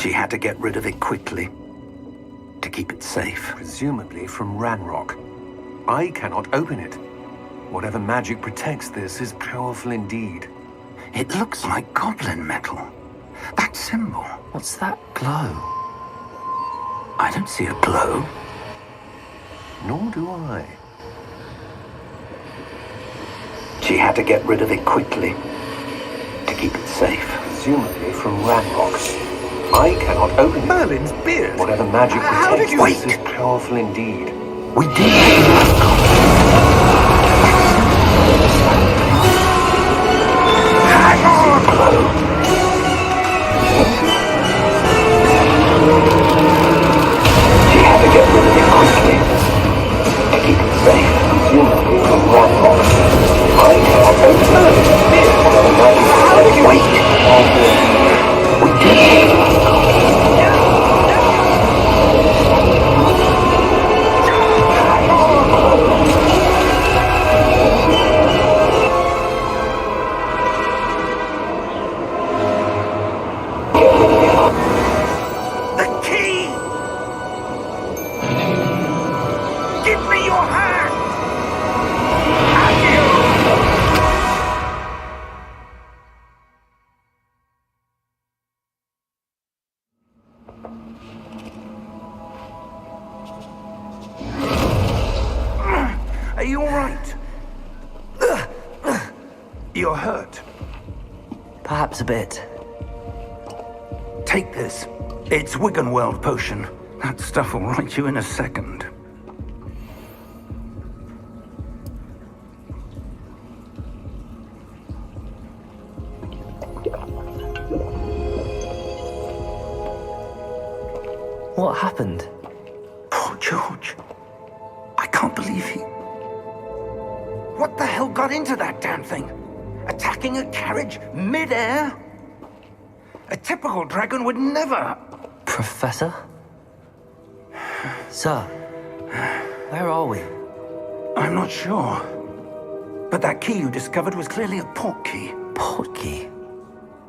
She had to get rid of it quickly, to keep it safe. Presumably from Ranrock. I cannot open it. Whatever magic protects this is powerful indeed. It looks like goblin metal. That symbol. What's that glow? I don't see a glow. Nor do I. She had to get rid of it quickly, to keep it safe. Presumably from Ranrock. I cannot open it. Merlin's beard. Whatever magic How did protects you this wait? is powerful indeed. We did hang on! She had to get rid of it quickly, to keep it safe. Presumably from Ranrock. I cannot open Merlin's beard. Whatever magic How did you wait? We did. Are you all right? You're hurt. Perhaps a bit. Take this. It's Wiggenweld potion. That stuff will right you in a second. What happened? Poor George. I can't believe he... What the hell got into that damn thing? Attacking a carriage mid-air? A typical dragon would never... Professor? Sir, where are we? I'm not sure. But that key you discovered was clearly a port key. Port key?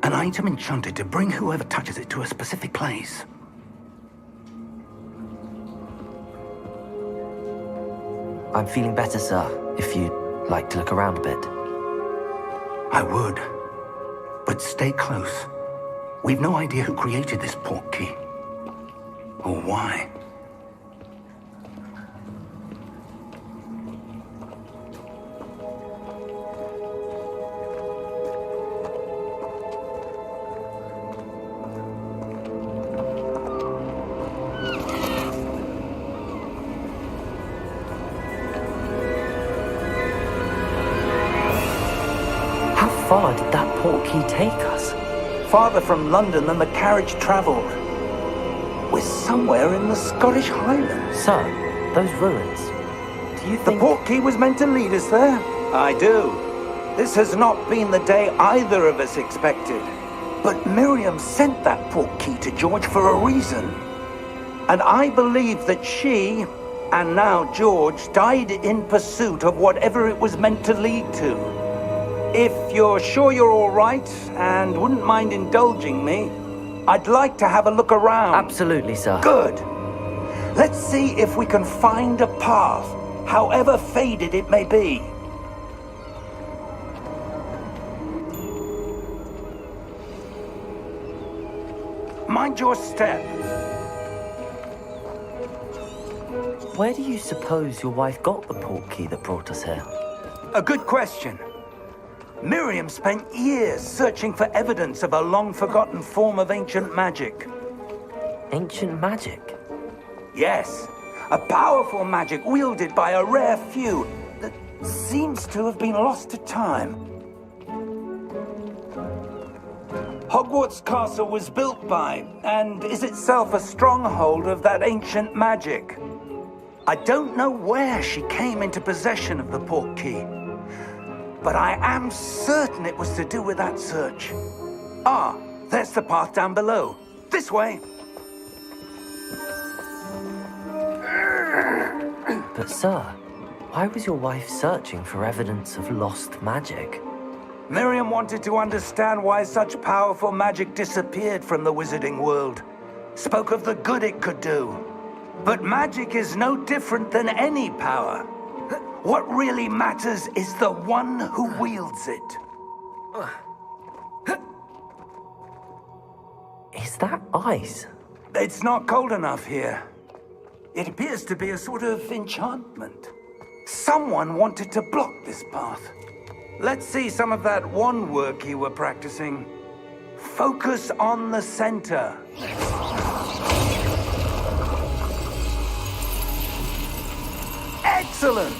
An item enchanted to bring whoever touches it to a specific place. I'm feeling better, sir, if you'd like to look around a bit. I would. But stay close. We've no idea who created this port key. Or why. How far did that port key take us? Farther from London than the carriage travelled. We're somewhere in the Scottish Highlands. Sir, those ruins. Do you The think... port key was meant to lead us there? I do. This has not been the day either of us expected. But Miriam sent that port key to George for a reason. And I believe that she, and now George, died in pursuit of whatever it was meant to lead to. If you're sure you're all right, and wouldn't mind indulging me, I'd like to have a look around. Absolutely, sir. Good. Let's see if we can find a path, however faded it may be. Mind your step. Where do you suppose your wife got the port key that brought us here? A good question. Miriam spent years searching for evidence of a long-forgotten form of ancient magic. Ancient magic? Yes, a powerful magic wielded by a rare few that seems to have been lost to time. Hogwarts Castle was built by, and is itself a stronghold of that ancient magic. I don't know where she came into possession of the port key, but I am certain it was to do with that search. Ah, there's the path down below. This way. But sir, why was your wife searching for evidence of lost magic? Miriam wanted to understand why such powerful magic disappeared from the wizarding world. spoke of the good it could do. But magic is no different than any power. What really matters is the one who wields it. Is that ice? It's not cold enough here. It appears to be a sort of enchantment. Someone wanted to block this path. Let's see some of that wand work you were practicing. Focus on the center. Excellent!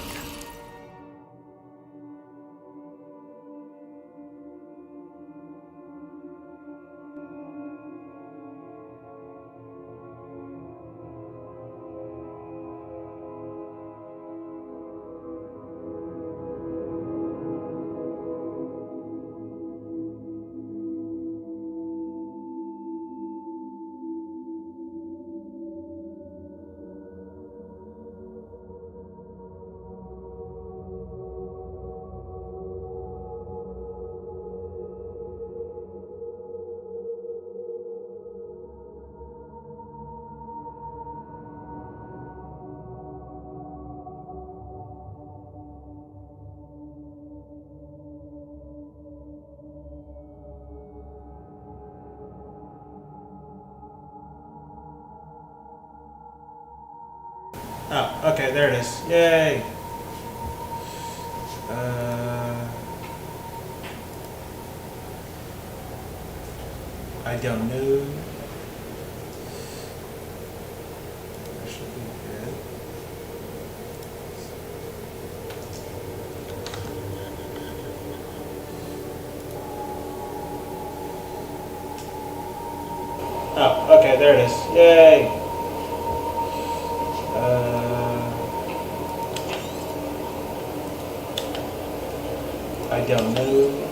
Oh, okay, there it is. Yay! I don't know. That should be good. Oh, okay, there it is. Yay! I don't know.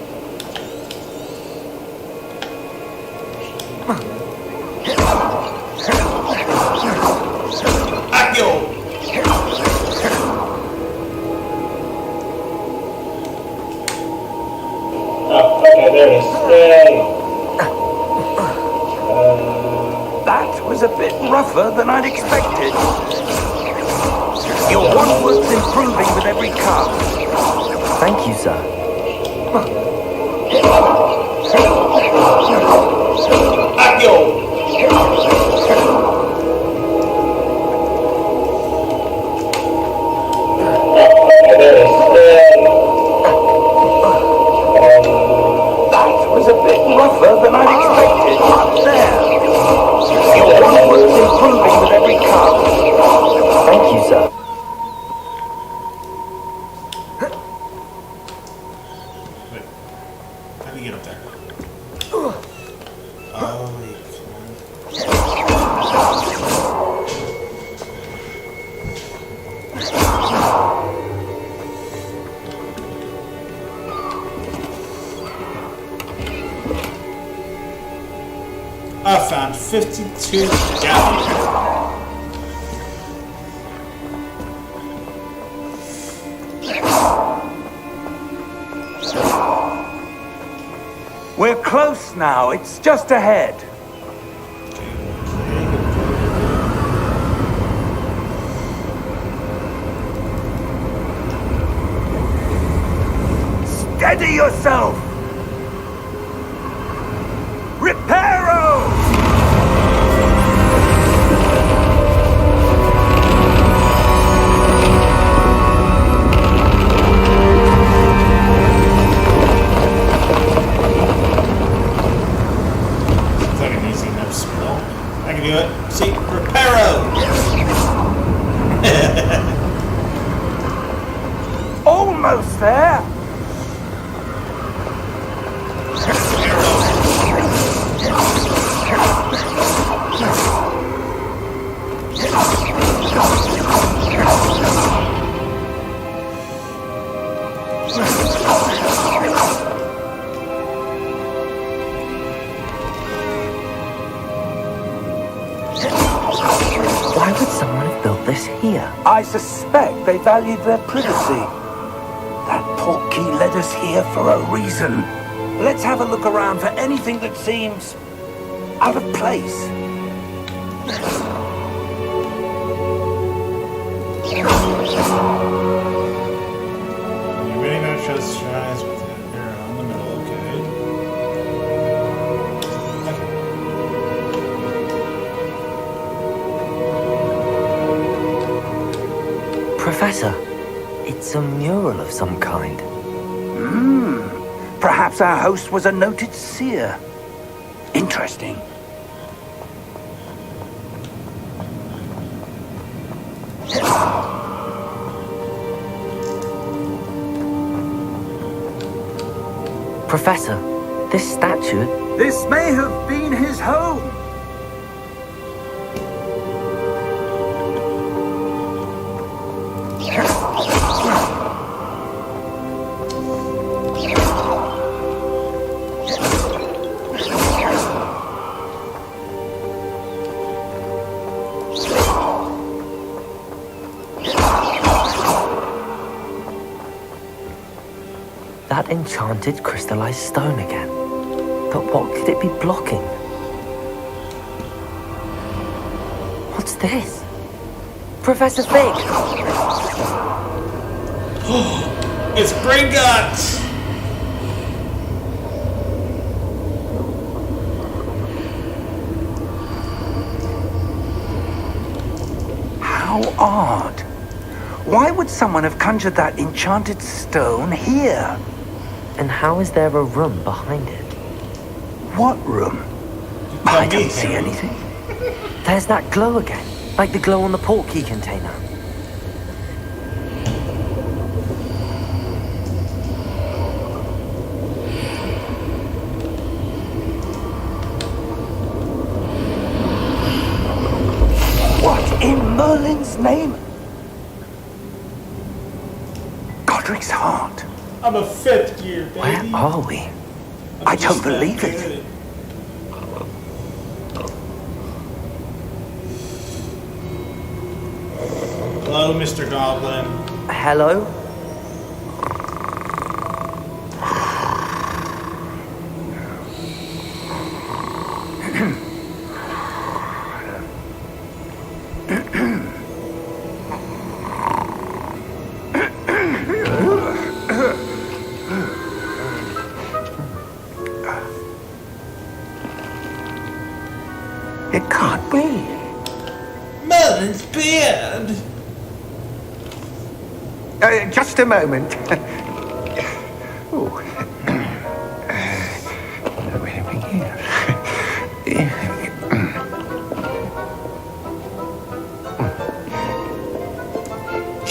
Accio! Oh, okay, there it is. Yay! That was a bit rougher than I'd expected. Your wand work's improving with every cast. Thank you, sir. Accio! That was a bit rougher than I'd expected. There. Your wand work's improving with every cast. Thank you, sir. Wait. How do you get up there? Oh, I found 52 gallons. We're close now. It's just ahead. Steady yourself! Reparo! Seems like an easy enough spell. I can do it. See, Reparo! Almost there! Why would someone have built this here? I suspect they valued their privacy. That portkey led us here for a reason. Let's have a look around for anything that seems out of place. You're really gonna trust tries with an arrow in the middle, okay? Professor, it's a mural of some kind. Perhaps our host was a noted seer. Interesting. Professor, this statue... This may have been his home. That enchanted crystallized stone again. But what could it be blocking? What's this? Professor Fig! It's Gringotts! How odd. Why would someone have conjured that enchanted stone here? And how is there a room behind it? What room? I don't see anything. There's that glow again, like the glow on the portkey container. What in Merlin's name? Godric's heart. I'm a fifth gear, baby. Where are we? I don't believe it. Hello, Mr. Goblin. Hello? It can't be. Merlin's beard! Just a moment. Ooh. Where do we begin?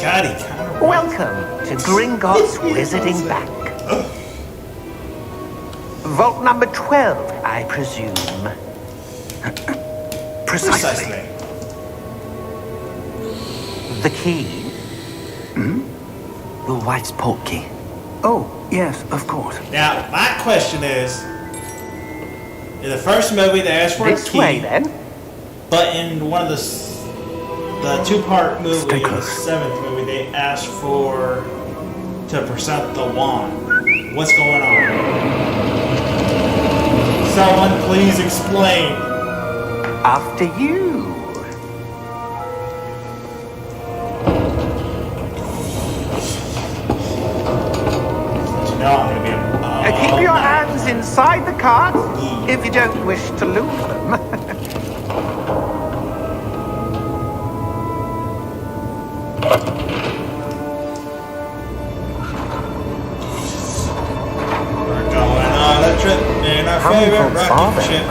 God, he kind of... Welcome to Gringotts Wizarding Bank. Vault number 12, I presume. Precisely. The key? Your wife's portkey. Oh, yes, of course. Now, my question is, in the first movie they asked for a This key, way, then. but in one of the two-part movie, Stay the close. 7th movie, they asked for to present the wand. What's going on? Someone please explain. After you. You know I'm gonna be a... Keep your hands inside the cart if you don't wish to lose them. We're going on a trip in our How many favorite vaults are rocket there? ship.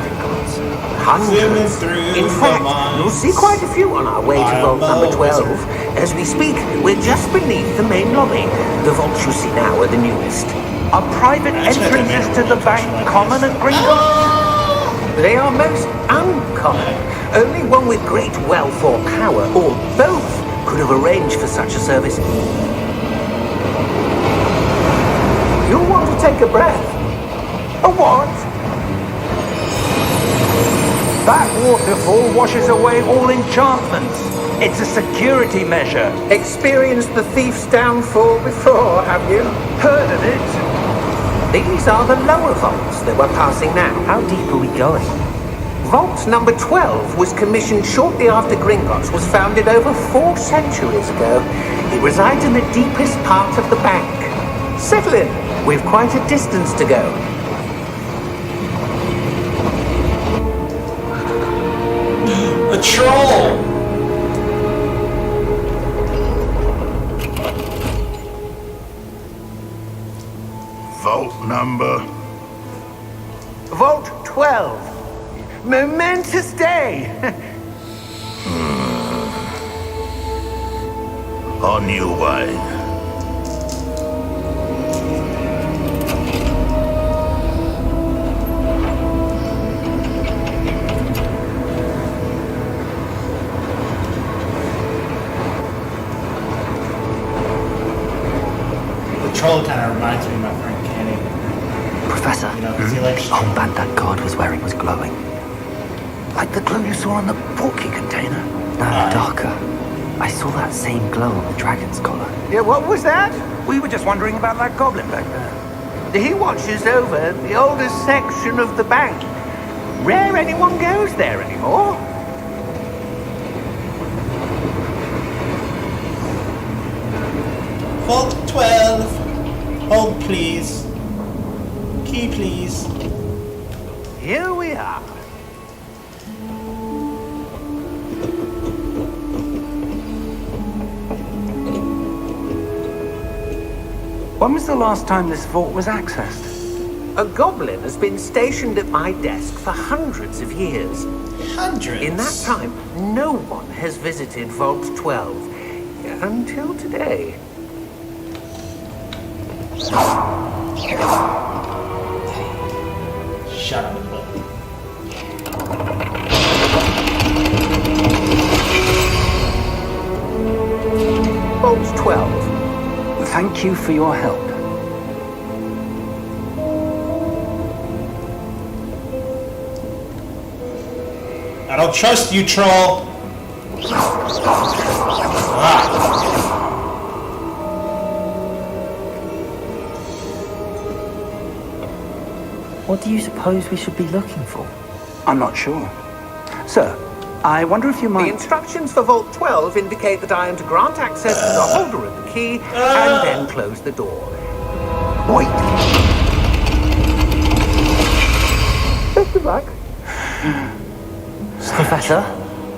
Hundreds. Zooming through In the fact, mines. you'll see quite a few on our way to I vault am number a 12. wizard. As we speak, we're just beneath the main lobby. The vaults you see now are the newest. Are private Actually, entrances they to the made bank like common this. at Gringotts? They are most uncommon. Only one with great wealth or power, or both, could have arranged for such a service. You'll want to take a breath. A what? That waterfall washes away all enchantments. It's a security measure. Experienced the thief's downfall before, have you? Heard of it? These are the lower vaults that we're passing now. How deep are we going? Vault number 12 was commissioned shortly after Gringotts was founded over 4 centuries ago. It resides in the deepest part of the bank. Settle in. We've quite a distance to go. A troll! Vault number. Vault 12. Momentous day. On your way. The troll kind of reminds me of my friend Kenny. Professor, You know, 'cause he likes the armband that guard was wearing was glowing. Like the glow you saw on the portkey container. No, Aye. darker. I saw that same glow on the dragon's collar. Yeah, what was that? We were just wondering about that goblin back there. He watches over the oldest section of the bank. Rare anyone goes there anymore. Vault 12. Hold, please. Key, please. Here we are. When was the last time this vault was accessed? A goblin has been stationed at my desk for hundreds of years. Hundreds. In that time, no one has visited Vault 12. Until today. Shut up, Bill. Vault 12. Thank you for your help. I don't trust you, troll. Ah. What do you suppose we should be looking for? I'm not sure. Sir, I wonder if you The might... instructions for Vault 12 indicate that I am to grant access to the holder of the key and then close the door. Wait! Best of luck. Professor?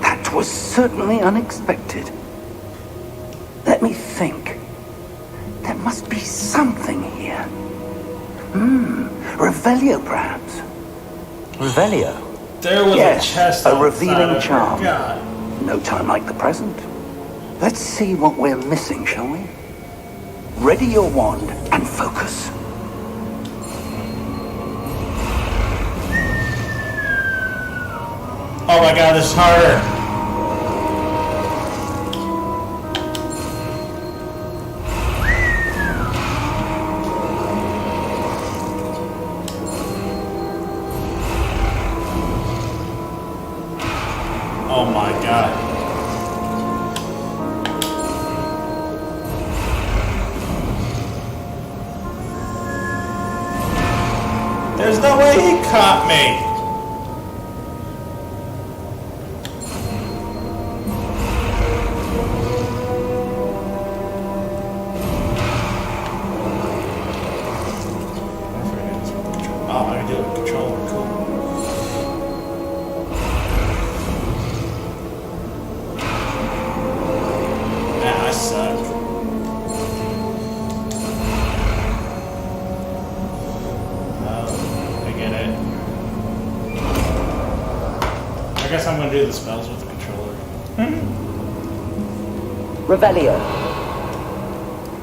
That was certainly unexpected. Let me think. There must be something here. Revelio, perhaps. Revelio? There was Yes, a chest a outside, revealing I charm. forgot. No time like the present. Let's see what we're missing, shall we? Ready your wand and focus. Oh my god, this is harder. Oh my god. There's no way he caught me. Oh, I can do it with controller. Cool. Man, I suck. I get it. I guess I'm gonna do the spells with the controller. Revelio.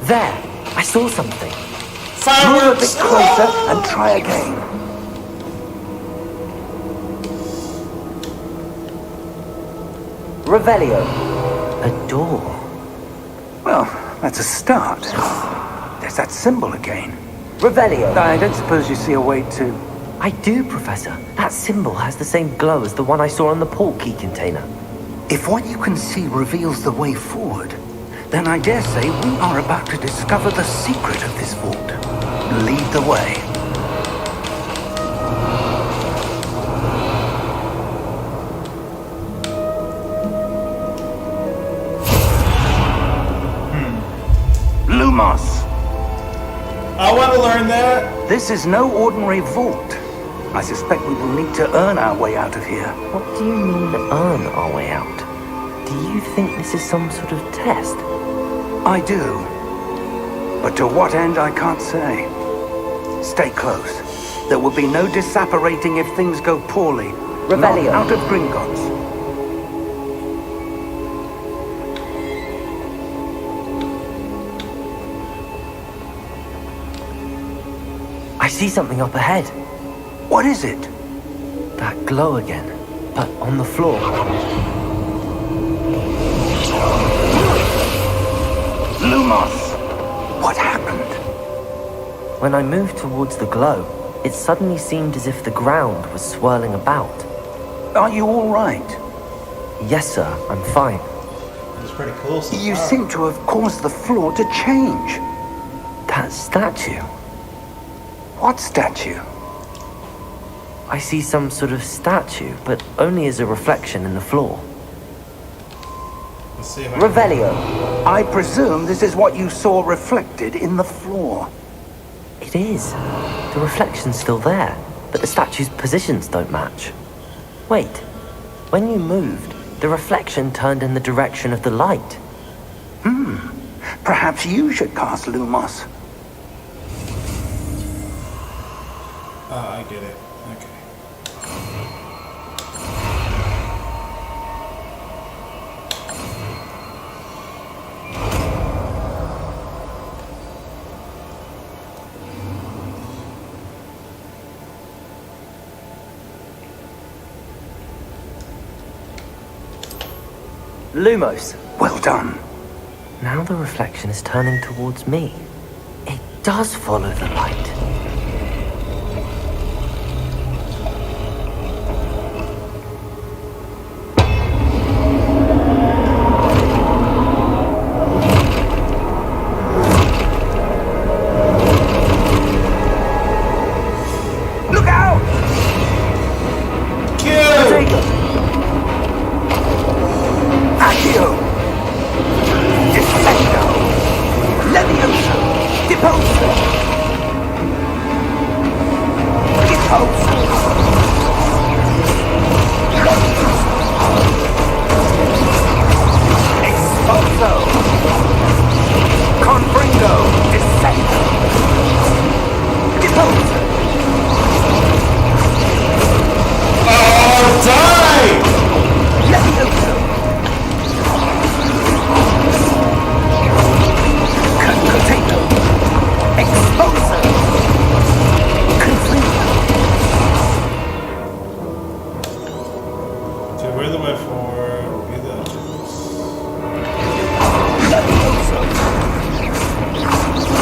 There! I saw something. Move a bit Fireworks! closer and try again. Revelio. A door. Well, that's a start. There's that symbol again. Revelio. I don't suppose you see a way to... I do, Professor. That symbol has the same glow as the one I saw on the portkey container. If what you can see reveals the way forward, then I dare say we are about to discover the secret of this vault. Lead the way. Lumos. I want to learn that. This is no ordinary vault. I suspect we will need to earn our way out of here. What do you mean, earn our way out? Do you think this is some sort of test? I do. But to what end, I can't say. Stay close. There will be no disapparating if things go poorly. Revelio. Not out of Gringotts. I see something up ahead. What is it? That glow again, but on the floor. Lumos! What happened? When I moved towards the glow, it suddenly seemed as if the ground was swirling about. Are you all right? Yes, sir, I'm fine. It's pretty cool. So You far. seem to have caused the floor to change. That statue. What statue? I see some sort of statue, but only as a reflection in the floor. Let's see if I can- Revelio. I presume this is what you saw reflected in the floor. It is. The reflection's still there, but the statue's positions don't match. Wait. When you moved, the reflection turned in the direction of the light. Perhaps you should cast Lumos. Oh, I get it. Okay. Lumos. Well done. Now the reflection is turning towards me. It does follow the light. Look out! Kill! Accio! Defendo! Leviosa! Deposa! Deposa! Expulso! Confringo! Descendo! Deposa! Oh, die! Leviosa! Concateno! Expulso! Confringo! So we're the way for be the Leviosa!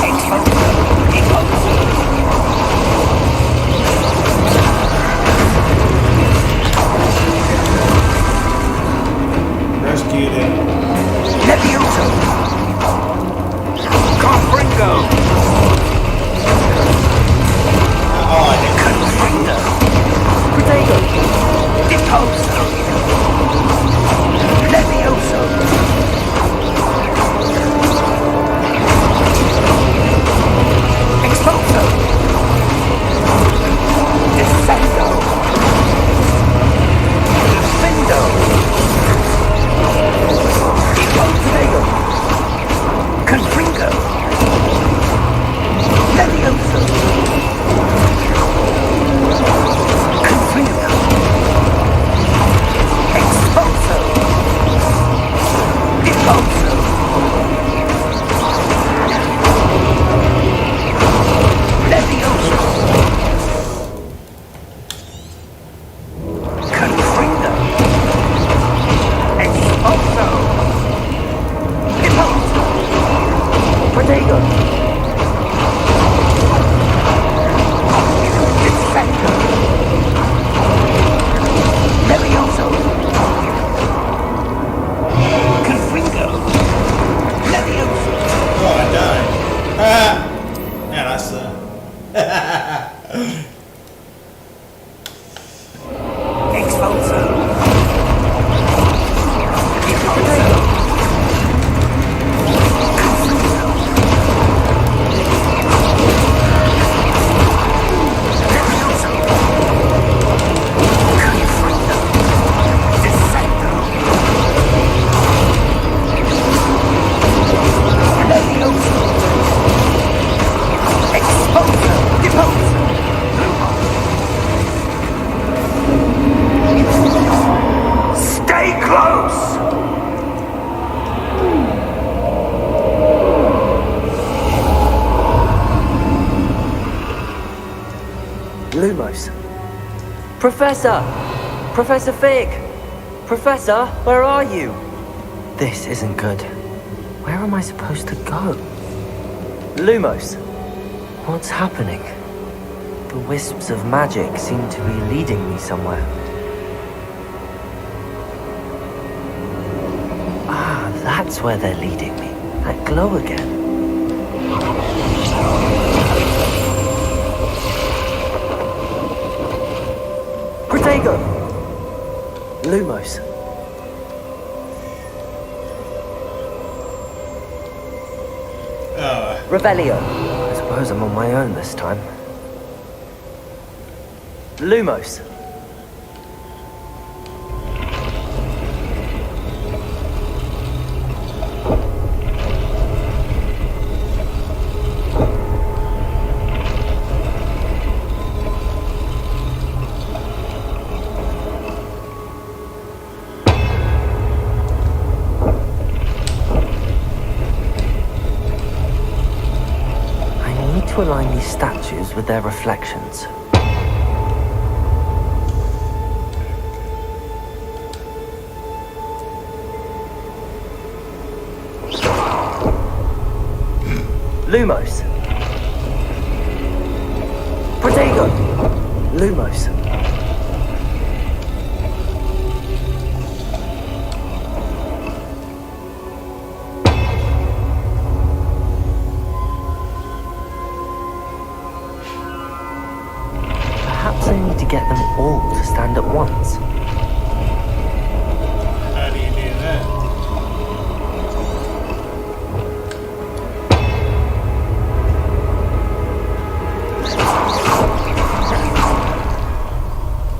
Expulso! Deposa! rescue them. Leviosa! Confringo! Oh, I did. Confringo! Protego. Deposa! Leviosa! Expulso! Descendo! Defendo! Deposego! Confringo! Leviosa! Confringo! Expulso! Deposo! Leviosa! Confringo! Expulso! Deposo! Protego. Defendo! Levioso! Confringo! Levioso! Oh, I died. Ah! Man, I suck. Expulso! Deposo! Confringo! Lumos. Professor! Professor Fig! Professor, where are you? This isn't good. Where am I supposed to go? Lumos, what's happening? The wisps of magic seem to be leading me somewhere. Ah, that's where they're leading me. That glow again. Protego! Lumos. Revelio. I suppose I'm on my own this time. Lumos. To align these statues with their reflections. Lumos. Protego. Lumos. Perhaps I need to get them all to stand at once. How do you do that?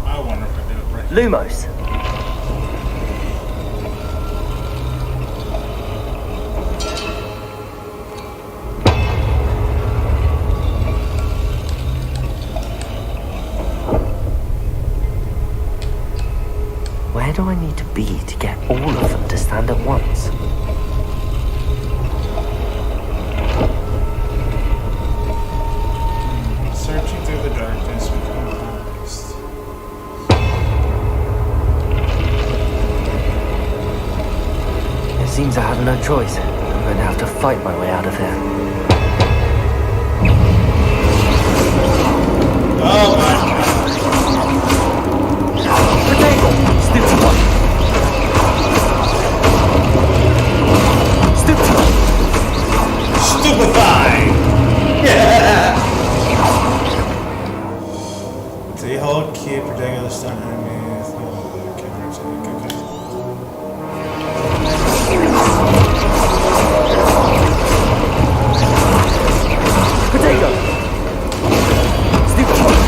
I wonder if I did it right. Lumos. Where do I need to be to get all of them to stand at once? Searching through the darkness, we come past. It seems I have no choice. I'm going to have to fight my way out of here. Oh my god. Potato! Stupid one! Stupid one! Stupefy! Yeah! The hold key protecting the stun enemies. Okay. Potato! Stupid one!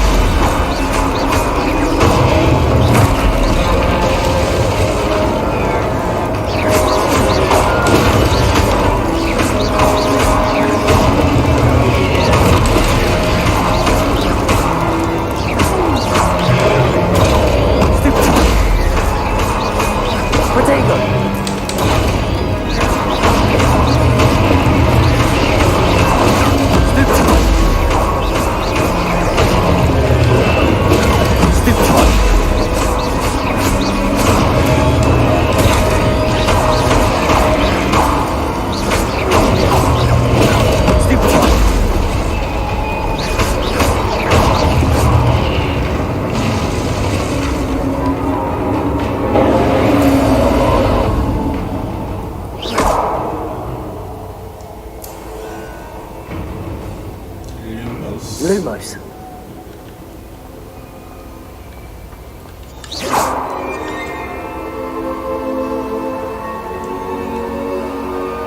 Lumos.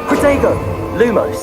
Protego! Lumos.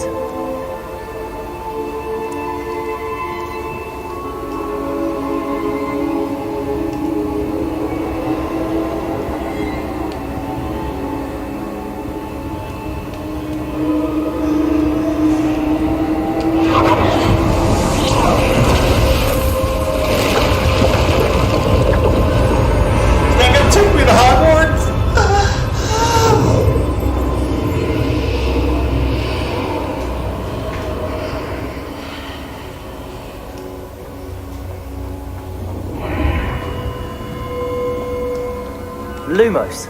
Lumos.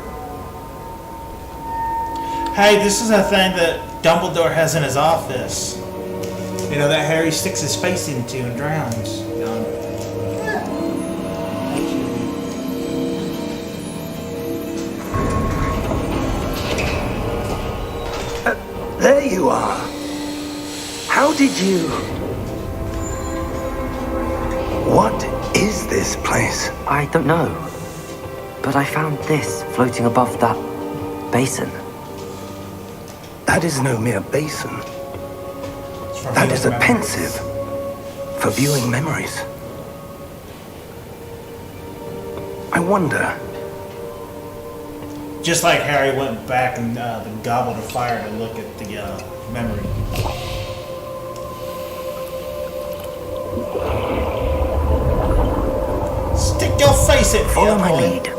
Hey, this is a thing that Dumbledore has in his office. You know, that Harry sticks his face into and drowns. There you are. How did you... What is this place? I don't know. But I found this floating above that basin. That is no mere basin. It's for That is a viewing pensive memories. for viewing memories. I wonder... Just like Harry went back in the Goblet of Fire to look at the memory. Stick your face in Follow here, my boy. lead.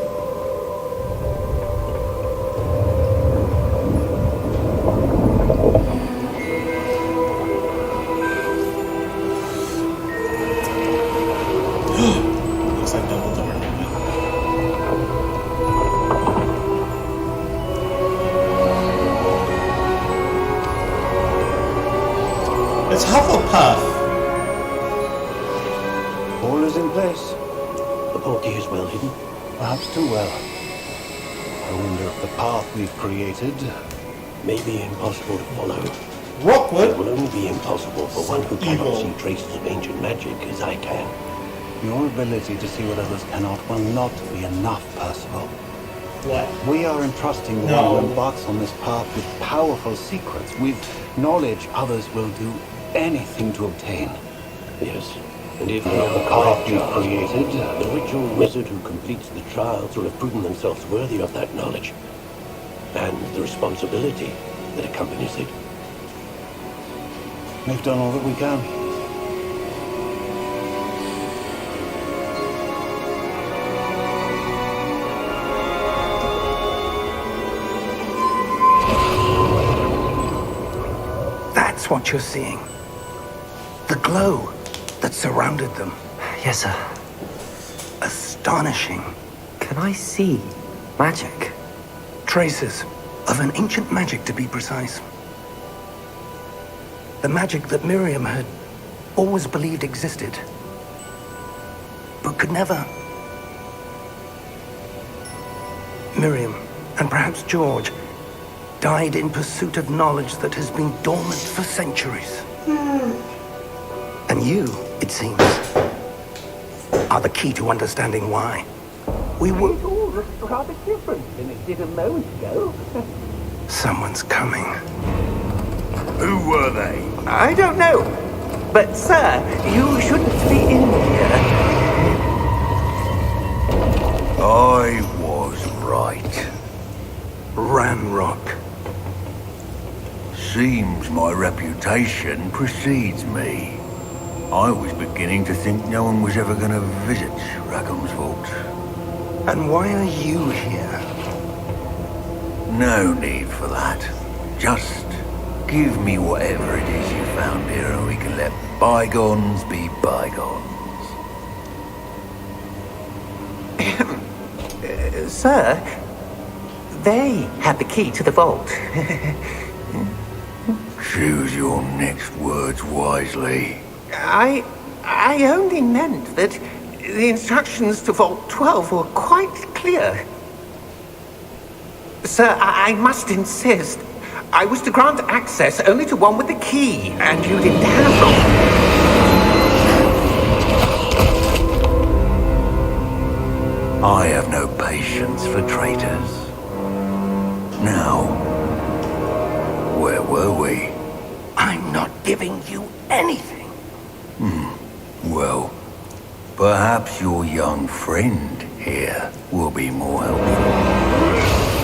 Looks like Dumbledore. It's Hufflepuff. All is in place. The portkey is well hidden, perhaps too well. I wonder if the path we've created may be impossible to follow. It Rookwood. will only be impossible for one who cannot Evil. see traces of ancient magic as I can. Your ability to see what others cannot will not be enough, Percival. What? We are entrusting the No. one who embarks on this path with powerful secrets, with knowledge others will do anything to obtain. Yes. And if not the path you've created, the ritual wizard who completes the trials will have proven themselves worthy of that knowledge. And the responsibility that accompanies it. We've done all that we can. That's what you're seeing. The glow that surrounded them. Yes, sir. Astonishing. Can I see magic? Traces of an ancient magic, to be precise. The magic that Miriam had always believed existed, but could never. Miriam, and perhaps George, died in pursuit of knowledge that has been dormant for centuries. And you, it seems, are the key to understanding why. We were... It all looks rather different than it did a moment ago. Someone's coming. Who were they? I don't know. But, sir, you shouldn't be in here. I was right. Ranrock. Seems my reputation precedes me. I was beginning to think no one was ever going to visit Rackham's vault. And why are you here? No need for that. Just give me whatever it is you found here and we can let bygones be bygones. Sir, they had the key to the vault. Choose your next words wisely. I only meant that the instructions to Vault 12 were quite clear. Sir, I must insist. I was to grant access only to one with the key, and you didn't have them. I have no patience for traitors. Now, where were we? I'm not giving you anything. Well, perhaps your young friend here will be more helpful.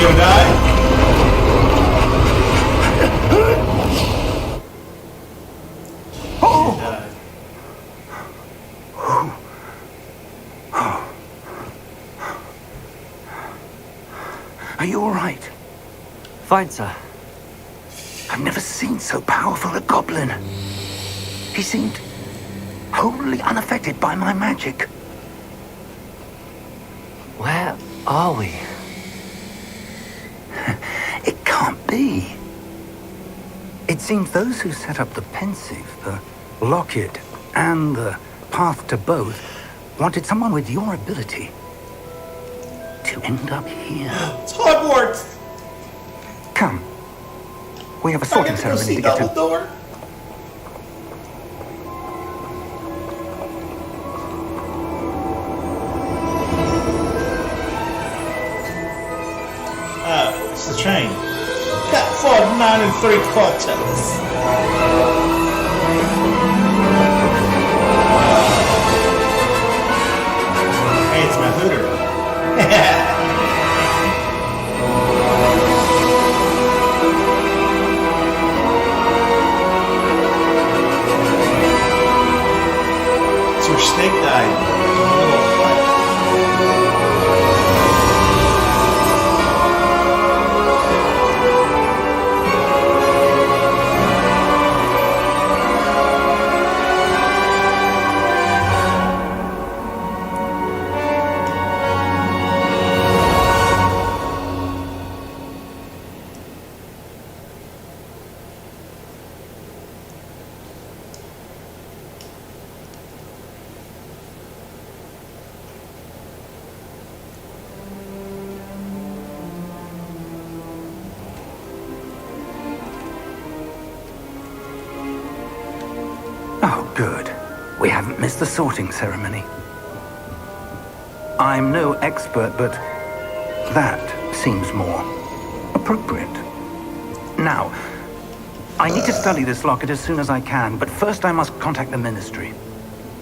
gonna die? Are you all right? Fine, sir. I've never seen so powerful a goblin. He seemed wholly unaffected by my magic. Where are we? It can't be. It seems those who set up the pensive, the locket, and the path to both wanted someone with your ability to end up here. It's Hogwarts! Come. We have a I sorting get to go ceremony see to get to. Dumbledore. Oh, it's the train. Got 49 3/4. Hey, it's my hooter. It's where Snake died. A little hut. Oh, good. We haven't missed the sorting ceremony. I'm no expert, but that seems more appropriate. Now, I need to study this locket as soon as I can, but first I must contact the Ministry.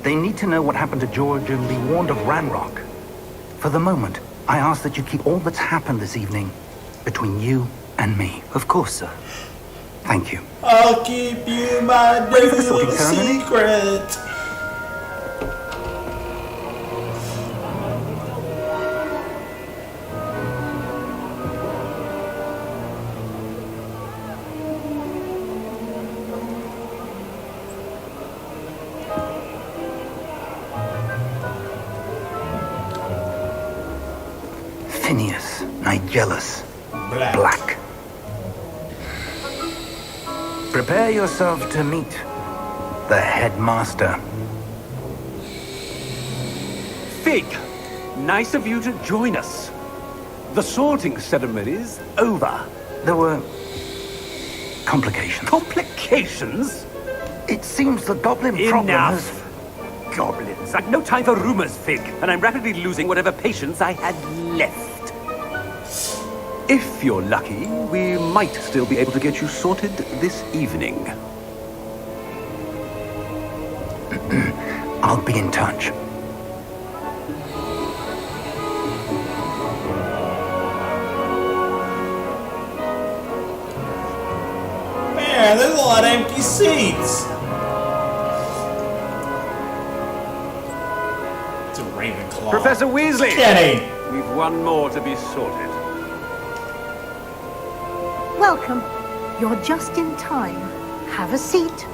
They need to know what happened to George and be warned of Ranrock. For the moment, I ask that you keep all that's happened this evening between you and me. Of course, sir. Thank you. I'll keep you my Ready for the sorting little ceremony? secret. Phineas, Nigellus, Black. Black. Prepare yourself to meet the headmaster. Fig, nice of you to join us. The sorting ceremony's over. There were complications. Complications? It seems the goblin problem has... Enough! Goblins. I've no time for rumors, Fig, and I'm rapidly losing whatever patience I had left. If you're lucky, we might still be able to get you sorted this evening. I'll be in touch. Man, there's a lot of empty seats. It's a Ravenclaw. Professor Weasley! Kenny! We've one more to be sorted. Welcome. You're just in time. Have a seat.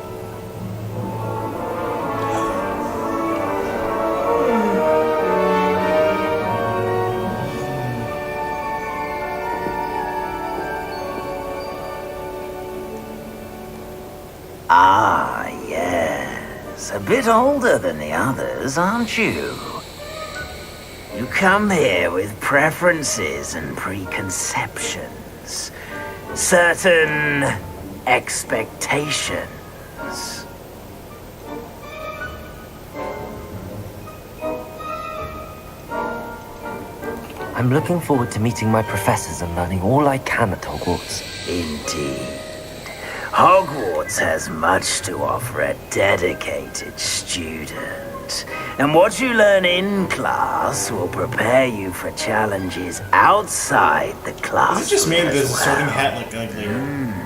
Ah, yes. A bit older than the others, aren't you? You come here with preferences and preconceptions. Certain expectations. I'm looking forward to meeting my professors and learning all I can at Hogwarts. Indeed. Hogwarts has much to offer a dedicated student. right. And what you learn in class will prepare you for challenges outside the classroom. Is it just me that as does the sorting well. hat look uglier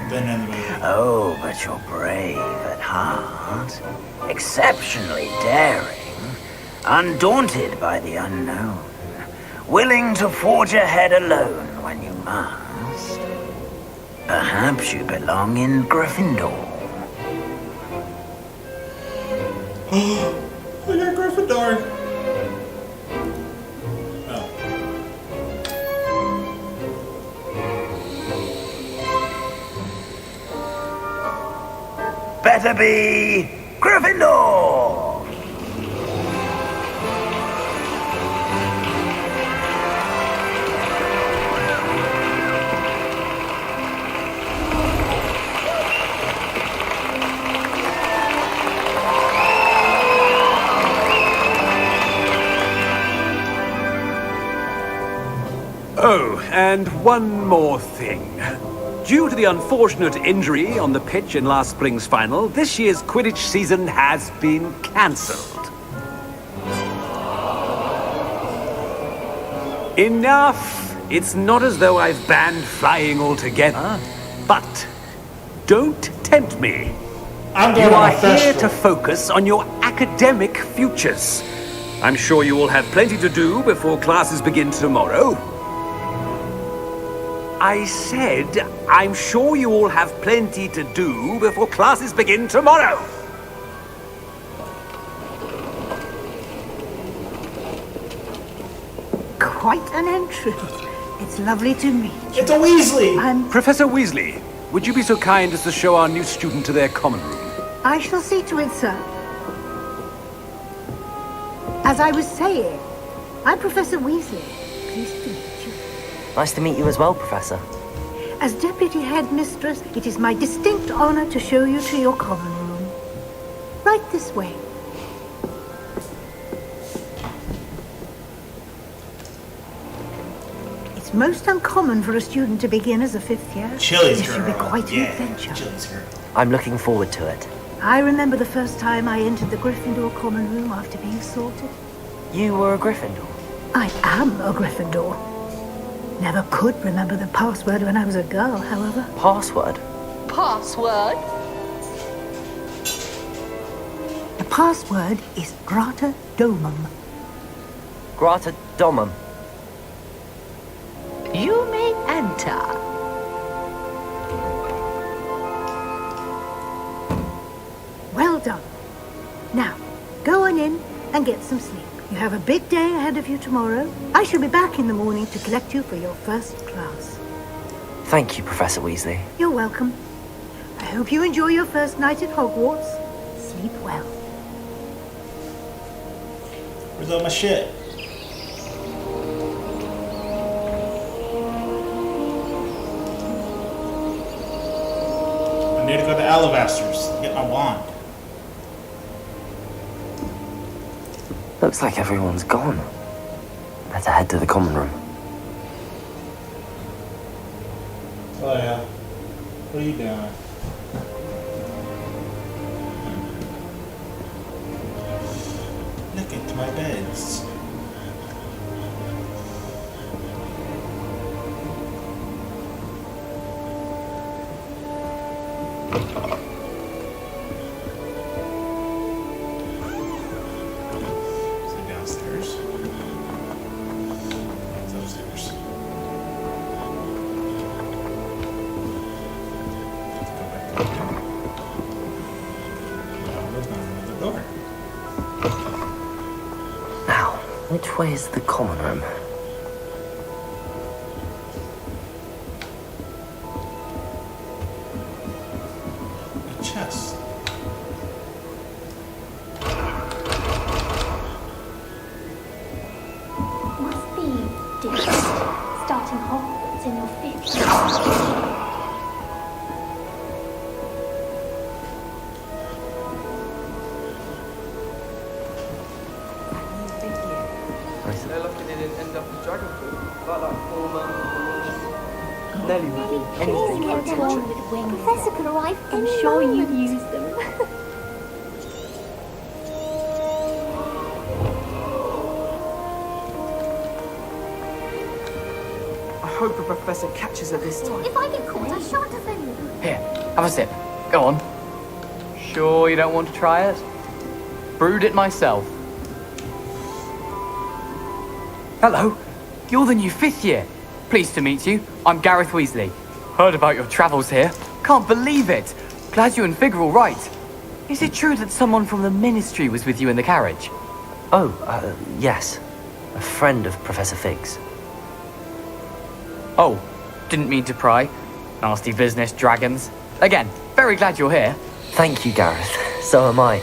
than in the movie? Oh, but you're brave at heart, exceptionally daring, undaunted by the unknown, willing to forge ahead alone when you must. Perhaps you belong in Gryffindor. I got Gryffindor. Oh. Better be Gryffindor! Oh, and one more thing. Due to the unfortunate injury on the pitch in last spring's final, this year's Quidditch season has been cancelled. Enough! It's not as though I've banned flying altogether. But don't tempt me. I'm You going on are a here festival. to focus on your academic futures. I'm sure you will have plenty to do before classes begin tomorrow. I said, I'm sure you all have plenty to do before classes begin tomorrow. Quite an entrance. It's lovely to meet you. It's a Weasley! Professor Weasley, would you be so kind as to show our new student to their common room? I shall see to it, sir. As I was saying, I'm Professor Weasley. Pleased to meet you. Nice to meet you as well, Professor. As Deputy Headmistress, it is my distinct honor to show you to your common room. Right this way. It's most uncommon for a student to begin as a fifth year. Chili's This should be girl. quite an Yeah, adventure. Chili's girl. I'm looking forward to it. I remember the first time I entered the Gryffindor common room after being sorted. You were a Gryffindor. I am a Gryffindor. Never could remember the password when I was a girl, however. Password? Password? The password is Grata Domum. Grata Domum. You may enter. Well done. Now, go on in and get some sleep. You have a big day ahead of you tomorrow. I shall be back in the morning to collect you for your first class. Thank you, Professor Weasley. You're welcome. I hope you enjoy your first night at Hogwarts. Sleep well. Where's all my shit? I need to go to Alabasters to get my wand. Looks like everyone's gone. Better head to the common room. Oh yeah. What are you doing? Look at my beds. Downstairs. It's upstairs. Let's go back up there. No, there's not another door. Now, which way is the common room? A chest. Must be different starting Hogwarts in your 50s. They're lucky they didn't end up as dragon fruit. Like former Nelly would do anything for a Please get on teacher. with wings. Professor could arrive. I'm sure you'd use them. I hope a professor catches her this time. If I get caught, I shan't offend you. Here, have a sip. Go on. Sure you don't want to try it? Brewed it myself. Hello, you're the new 5th year. Pleased to meet you. I'm Gareth Weasley. Heard about your travels here. Can't believe it. Glad you and Fig are all right. Is it true that someone from the Ministry was with you in the carriage? Oh, yes. A friend of Professor Fig's. Oh, didn't mean to pry. Nasty business, dragons. Again, very glad you're here. Thank you, Gareth. So am I.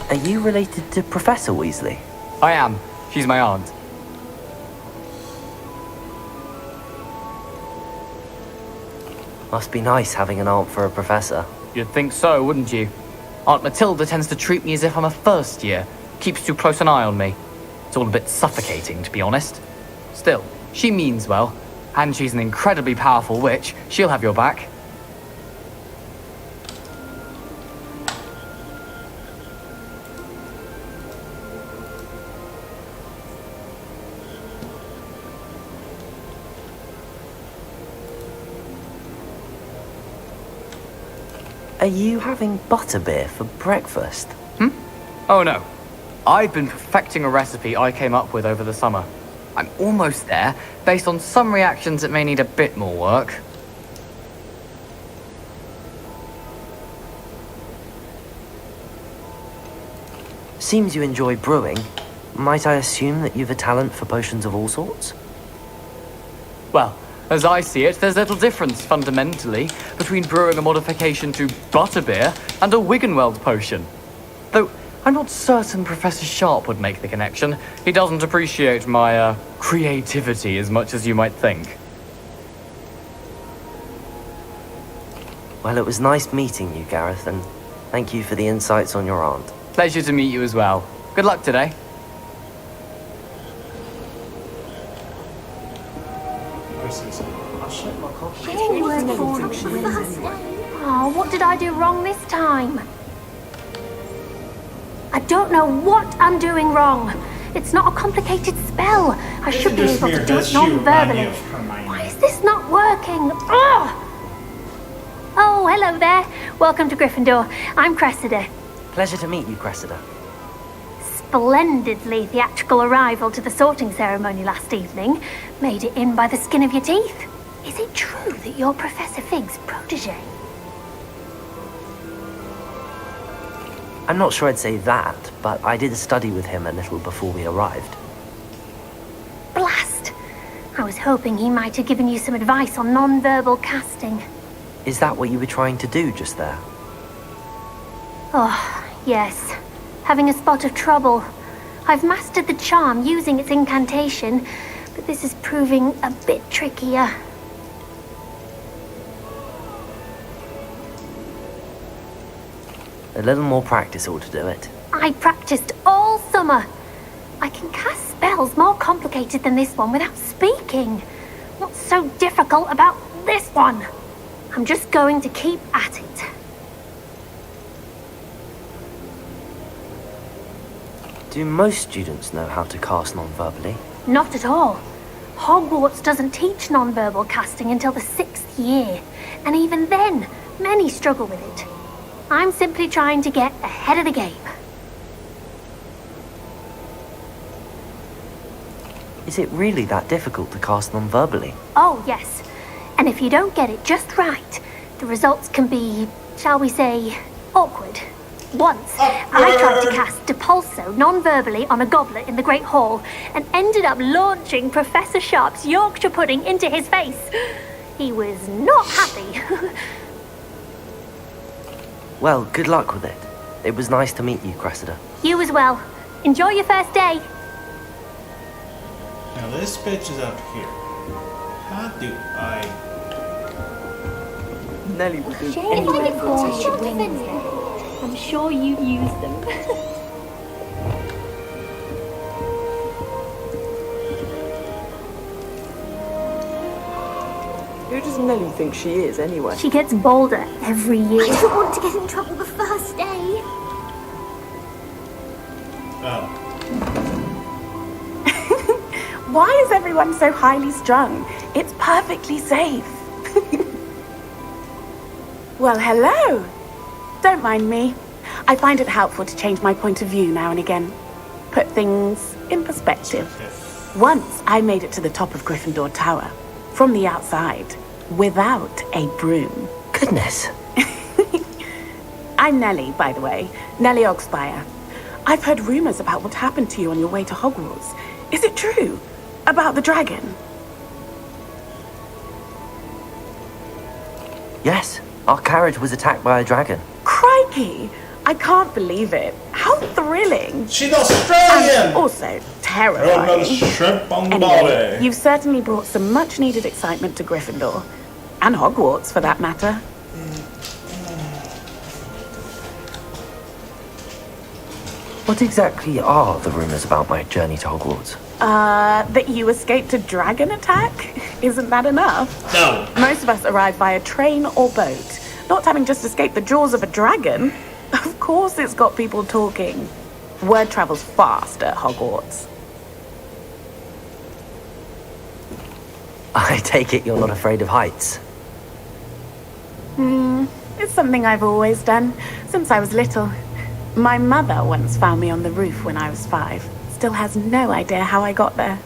Are you related to Professor Weasley? I am. She's my aunt. Must be nice having an aunt for a professor. You'd think so, wouldn't you? Aunt Matilda tends to treat me as if I'm a first year. Keeps too close an eye on me. It's all a bit suffocating, to be honest. Still, she means well. And she's an incredibly powerful witch. She'll have your back. Are you having butterbeer for breakfast? Oh no. I've been perfecting a recipe I came up with over the summer. I'm almost there, based on some reactions that may need a bit more work. Seems you enjoy brewing. Might I assume that you've a talent for potions of all sorts? Well, as I see it, there's little difference, fundamentally, between brewing a modification to butterbeer and a Wiggenweld potion. Though, I'm not certain Professor Sharp would make the connection. He doesn't appreciate my, creativity as much as you might think. Well, it was nice meeting you, Gareth, and thank you for the insights on your aunt. Pleasure to meet you as well. Good luck today. Oh, what did I do wrong this time? I don't know what I'm doing wrong. It's not a complicated spell. I should be able to do it non-verbally. Why is this not working? Ugh! Oh, hello there. Welcome to Gryffindor. I'm Cressida. Pleasure to meet you, Cressida. Splendidly theatrical arrival to the sorting ceremony last evening. Made it in by the skin of your teeth. Is it true that you're Professor Fig's protege? I'm not sure I'd say that, but I did study with him a little before we arrived. Blast! I was hoping he might have given you some advice on non-verbal casting. Is that what you were trying to do just there? Oh, yes. Having a spot of trouble. I've mastered the charm using its incantation, but this is proving a bit trickier. A little more practice ought to do it. I practiced all summer. I can cast spells more complicated than this one without speaking. What's so difficult about this one? I'm just going to keep at it. Do most students know how to cast non-verbally? Not at all. Hogwarts doesn't teach non-verbal casting until the 6th year. And even then, many struggle with it. I'm simply trying to get ahead of the game. Is it really that difficult to cast non-verbally? Oh, yes. And if you don't get it just right, the results can be, shall we say, awkward. Once, I tried to cast Depulso non-verbally on a goblet in the Great Hall and ended up launching Professor Sharp's Yorkshire pudding into his face. He was not happy. Well, good luck with it. It was nice to meet you, Cressida. You as well. Enjoy your first day. Now this bitch is up here. How do I... Nelly would do Shame I get caught your wings. I'm sure you use them. Who does Nelly think she is, anyway? She gets bolder every year. I don't want to get in trouble the first day. Why is everyone so highly strung? It's perfectly safe. Well, hello. Don't mind me. I find it helpful to change my point of view now and again. Put things in perspective. Once I made it to the top of Gryffindor Tower, from the outside, without a broom. Goodness. I'm Nellie, by the way. Nellie Ogspire. I've heard rumors about what happened to you on your way to Hogwarts. Is it true? About the dragon? Yes, our carriage was attacked by a dragon. Crikey! I can't believe it. How thrilling! She's Australian! And also terrifying. Another shrimp on the Anyway, body. you've certainly brought some much-needed excitement to Gryffindor. And Hogwarts, for that matter. What exactly are the rumors about my journey to Hogwarts? That you escaped a dragon attack? Isn't that enough? No. Most of us arrive via train or boat, not having just escaped the jaws of a dragon. Of course it's got people talking. Word travels fast at Hogwarts. I take it you're not afraid of heights. It's something I've always done, since I was little. My mother once found me on the roof when I was 5. Still has no idea how I got there.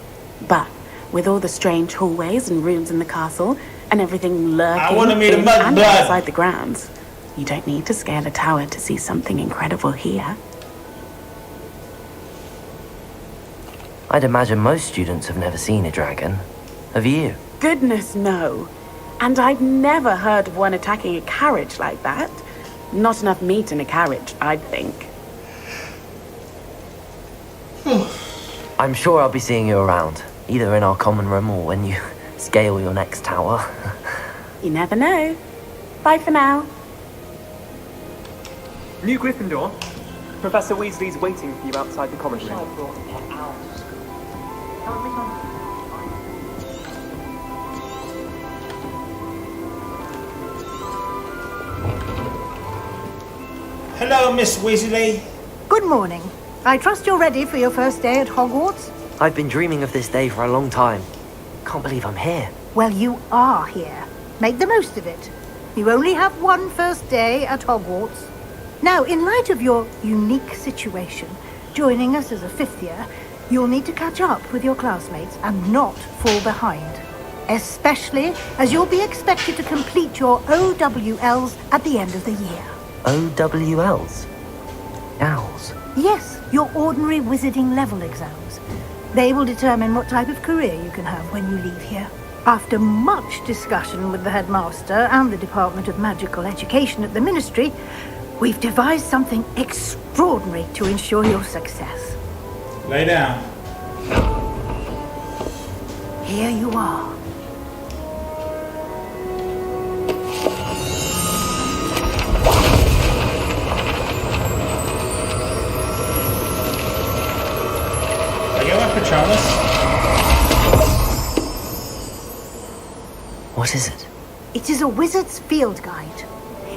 But with all the strange hallways and rooms in the castle, and everything lurking wanna meet a in mud and blood. outside the grounds, you don't need to scale a tower to see something incredible here. I'd imagine most students have never seen a dragon. Have you? Goodness, no. And I've never heard of one attacking a carriage like that. Not enough meat in a carriage, I'd think. I'm sure I'll be seeing you around, either in our common room or when you scale your next tower. You never know. Bye for now. New Gryffindor. Professor Weasley's waiting for you outside the common room. Hello, Miss Weasley. Good morning. I trust you're ready for your first day at Hogwarts? I've been dreaming of this day for a long time. Can't believe I'm here. Well, you are here. Make the most of it. You only have one first day at Hogwarts. Now, in light of your unique situation, joining us as a 5th year, you'll need to catch up with your classmates and not fall behind. Especially as you'll be expected to complete your OWLs at the end of the year. OWLs? Owls? Yes, your ordinary wizarding level exams. They will determine what type of career you can have when you leave here. After much discussion with the headmaster and the Department of Magical Education at the Ministry, we've devised something extraordinary to ensure your success. Lay down. Here you are. Patronus? What is it? It is a wizard's field guide.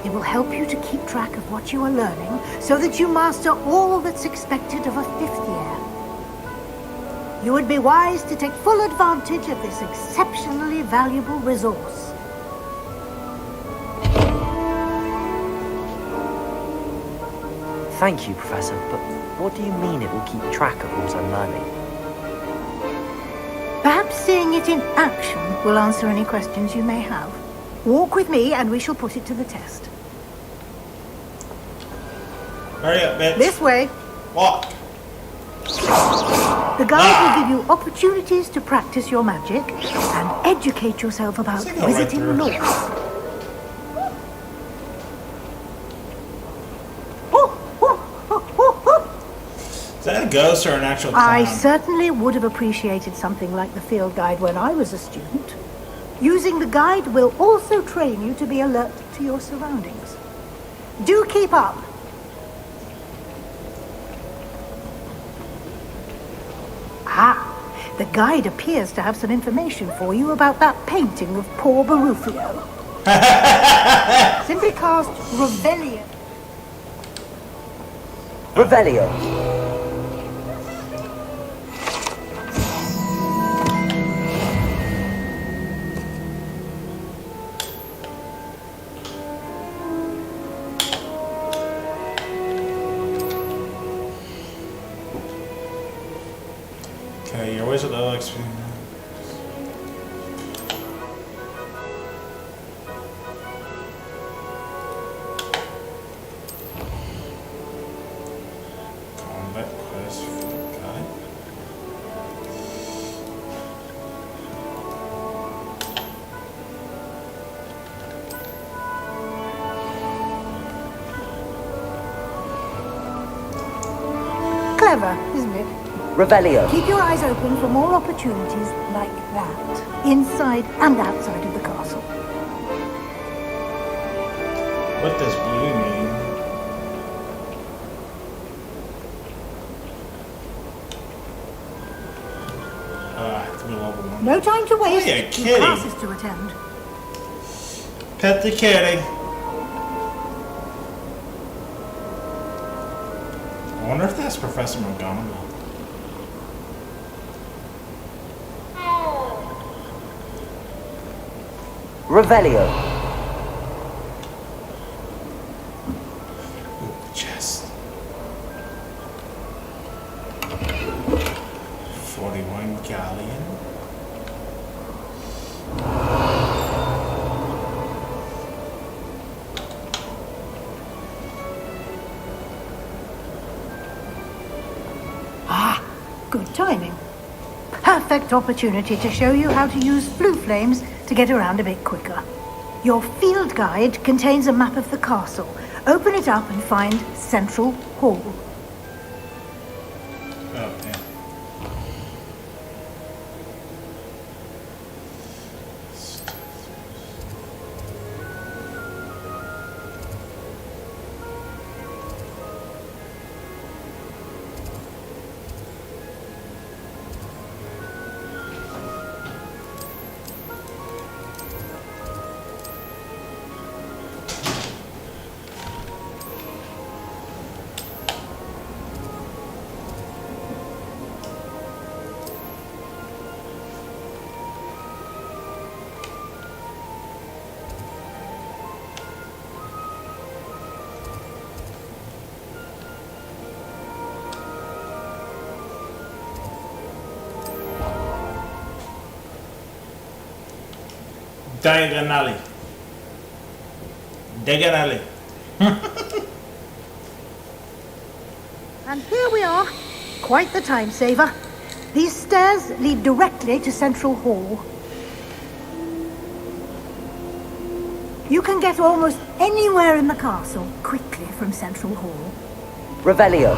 It will help you to keep track of what you are learning so that you master all that's expected of a 5th year. You would be wise to take full advantage of this exceptionally valuable resource. Thank you, Professor, but what do you mean it will keep track of what I'm learning? Perhaps seeing it in action will answer any questions you may have. Walk with me and we shall put it to the test. Hurry up, bitch. This way. Walk. The guide will give you opportunities to practice your magic and educate yourself about wizarding laws. Is that a ghost or an actual clown? I certainly would have appreciated something like the field guide when I was a student. Using the guide will also train you to be alert to your surroundings. Do keep up. Ah, the guide appears to have some information for you about that painting of poor Barufio. Simply cast Revelio. Revelio. boys with low XP. Combat quest for the guy. Clever, isn't it? Revelio. Keep your eyes open for more opportunities like that, inside and outside of the castle. What does blue mean? To be level 1. No time to waste. Oh, you're Your kidding. classes to attend. Pet the kitty. I wonder if that's Professor McGonagall. Revelio. Ooh, chest. 41 galleon. Good timing. Perfect opportunity to show you how to use blue flames to get around a bit quicker. Your field guide contains a map of the castle. Open it up and find Central Hall. Oh, yeah. Diagonally. Diagonally. And here we are. Quite the time saver. These stairs lead directly to Central Hall. You can get almost anywhere in the castle quickly from Central Hall. Revelio.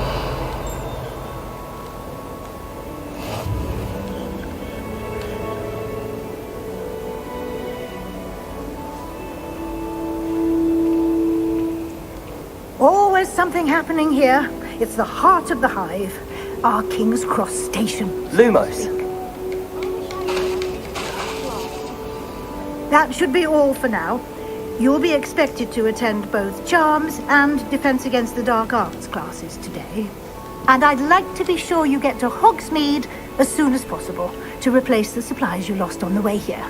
Always something happening here. It's the heart of the hive. Our King's Cross station. Lumos. That should be all for now. You'll be expected to attend both Charms and Defense Against the Dark Arts classes today. And I'd like to be sure you get to Hogsmeade as soon as possible to replace the supplies you lost on the way here.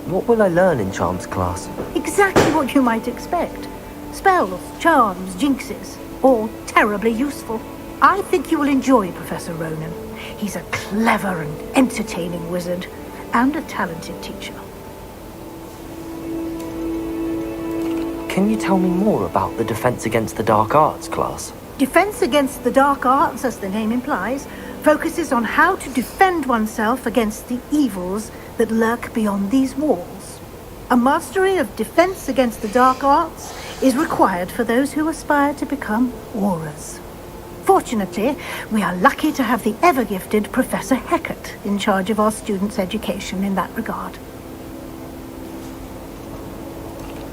What will I learn in Charms class? Exactly what you might expect. Spells, charms, jinxes, all terribly useful. I think you will enjoy Professor Ronan. He's a clever and entertaining wizard, and a talented teacher. Can you tell me more about the Defense Against the Dark Arts class? Defense Against the Dark Arts, as the name implies, focuses on how to defend oneself against the evils that lurk beyond these walls. A mastery of Defense Against the Dark Arts is required for those who aspire to become Aurors. Fortunately, we are lucky to have the ever-gifted Professor Hecat in charge of our students' education in that regard.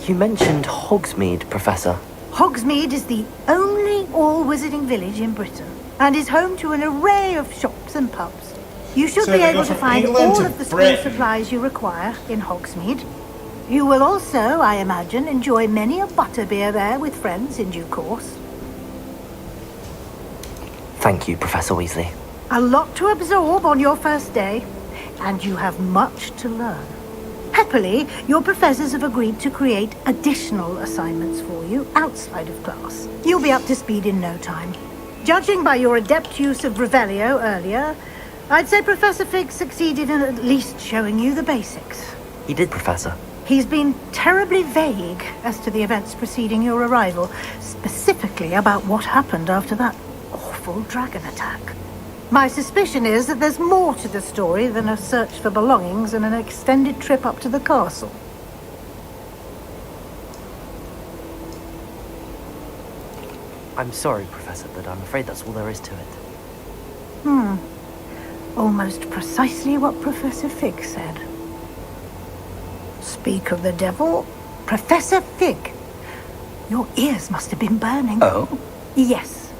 You mentioned Hogsmeade, Professor. Hogsmeade is the only all-wizarding village in Britain and is home to an array of shops and pubs. You should So be they able go to from find England all to of the school Britain. supplies you require in Hogsmeade. You will also, I imagine, enjoy many a butterbeer there with friends in due course. Thank you, Professor Weasley. A lot to absorb on your first day, and you have much to learn. Happily, your professors have agreed to create additional assignments for you outside of class. You'll be up to speed in no time. Judging by your adept use of Revelio earlier, I'd say Professor Fig succeeded in at least showing you the basics. He did, Professor. He's been terribly vague as to the events preceding your arrival, specifically about what happened after that awful dragon attack. My suspicion is that there's more to the story than a search for belongings and an extended trip up to the castle. I'm sorry, Professor, but I'm afraid that's all there is to it. Almost precisely what Professor Fig said. Speak of the devil, Professor Fig. Your ears must have been burning. Oh? Yes.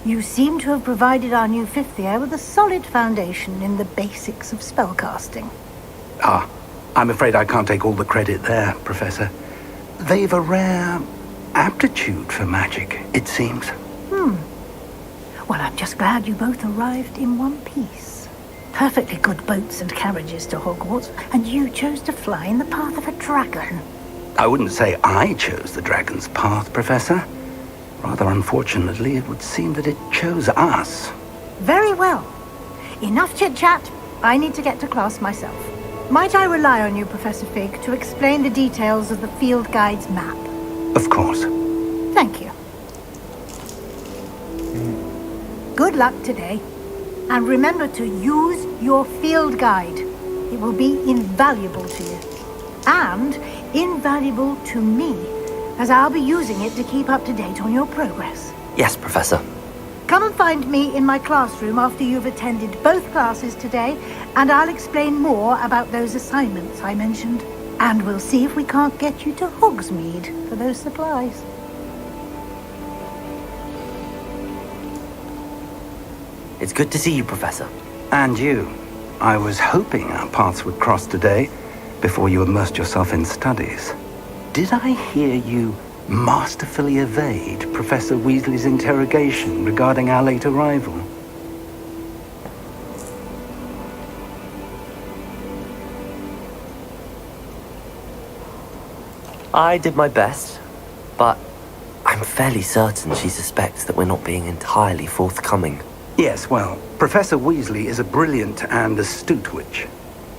You seem to have provided our new fifth year with a solid foundation in the basics of spellcasting. I'm afraid I can't take all the credit there, Professor. They've a rare aptitude for magic, it seems. Well, I'm just glad you both arrived in one piece. Perfectly good boats and carriages to Hogwarts, and you chose to fly in the path of a dragon. I wouldn't say I chose the dragon's path, Professor. Rather unfortunately, it would seem that it chose us. Very well. Enough chit-chat. I need to get to class myself. Might I rely on you, Professor Fig, to explain the details of the field guide's map? Of course. Thank you. Good luck today. And remember to use your field guide. It will be invaluable to you. And invaluable to me, as I'll be using it to keep up to date on your progress. Yes, Professor. Come and find me in my classroom after you've attended both classes today, and I'll explain more about those assignments I mentioned. And we'll see if we can't get you to Hogsmeade for those supplies. It's good to see you, Professor. And you. I was hoping our paths would cross today, before you immersed yourself in studies. Did I hear you masterfully evade Professor Weasley's interrogation regarding our late arrival? I did my best, but I'm fairly certain she suspects that we're not being entirely forthcoming. Yes, well, Professor Weasley is a brilliant and astute witch.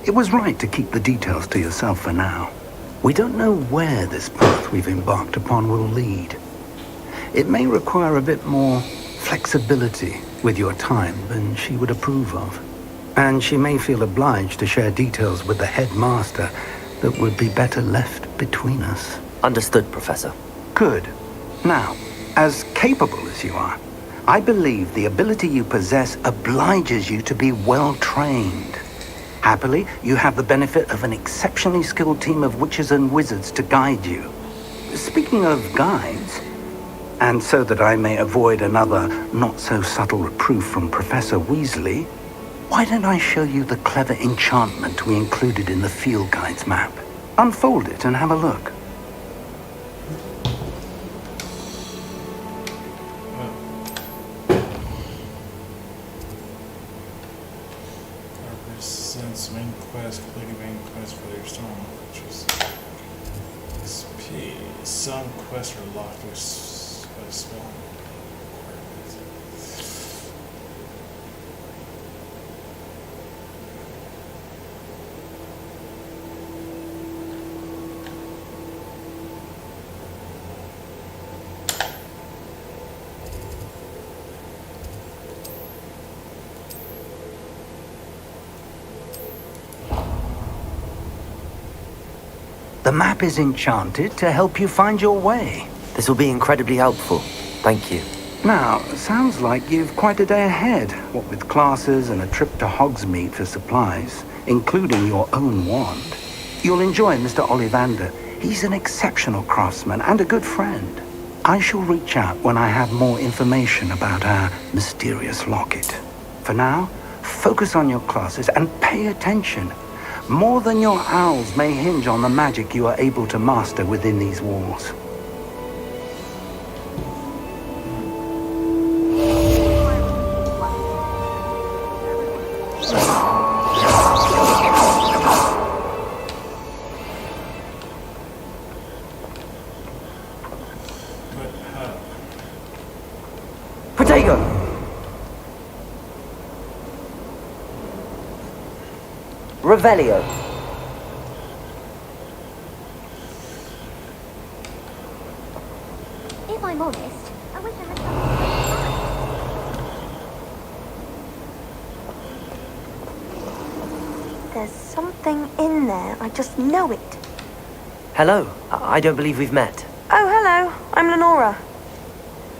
It was right to keep the details to yourself for now. We don't know where this path we've embarked upon will lead. It may require a bit more flexibility with your time than she would approve of. And she may feel obliged to share details with the headmaster that would be better left between us. Understood, Professor. Good. Now, as capable as you are, I believe the ability you possess obliges you to be well-trained. Happily, you have the benefit of an exceptionally skilled team of witches and wizards to guide you. Speaking of guides, and so that I may avoid another not-so-subtle reproof from Professor Weasley, why don't I show you the clever enchantment we included in the field guide's map? Unfold it and have a look. Since main quest, completing main quest for their stone, which is XP. Some quests are locked with a spell. The map is enchanted to help you find your way. This will be incredibly helpful. Thank you. Now, sounds like you've quite a day ahead, what with classes and a trip to Hogsmeade for supplies, including your own wand. You'll enjoy Mr. Ollivander. He's an exceptional craftsman and a good friend. I shall reach out when I have more information about our mysterious locket. For now, focus on your classes and pay attention. More than your owls may hinge on the magic you are able to master within these walls. Protego! Revelio. If I'm honest, I wish I had something. There's something in there. I just know it. Hello. I don't believe we've met. Oh, hello. I'm Lenora.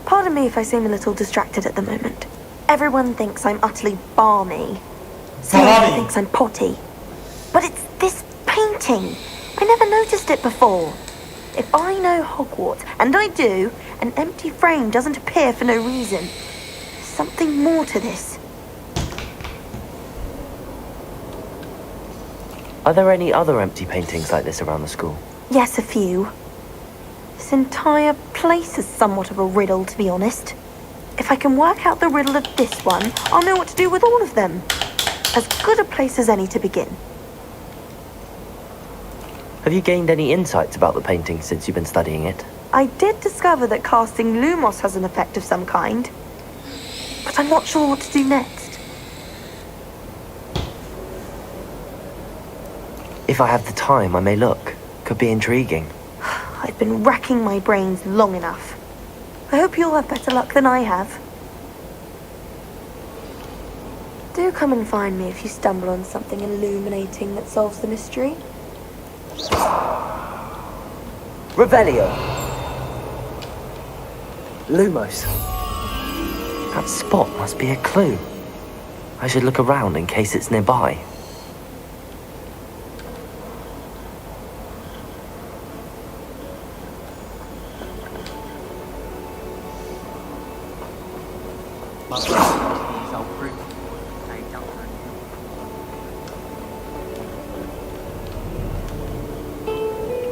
Pardon me if I seem a little distracted at the moment. Everyone thinks I'm utterly balmy. Someone thinks I'm potty. But it's this painting. I never noticed it before. If I know Hogwarts, and I do, an empty frame doesn't appear for no reason. There's something more to this. Are there any other empty paintings like this around the school? Yes, a few. This entire place is somewhat of a riddle, to be honest. If I can work out the riddle of this one, I'll know what to do with all of them. As good a place as any to begin. Have you gained any insights about the painting since you've been studying it? I did discover that casting Lumos has an effect of some kind. But I'm not sure what to do next. If I have the time, I may look. Could be intriguing. I've been racking my brains long enough. I hope you'll have better luck than I have. Do come and find me if you stumble on something illuminating that solves the mystery. Revelio. Lumos. That spot must be a clue. I should look around in case it's nearby.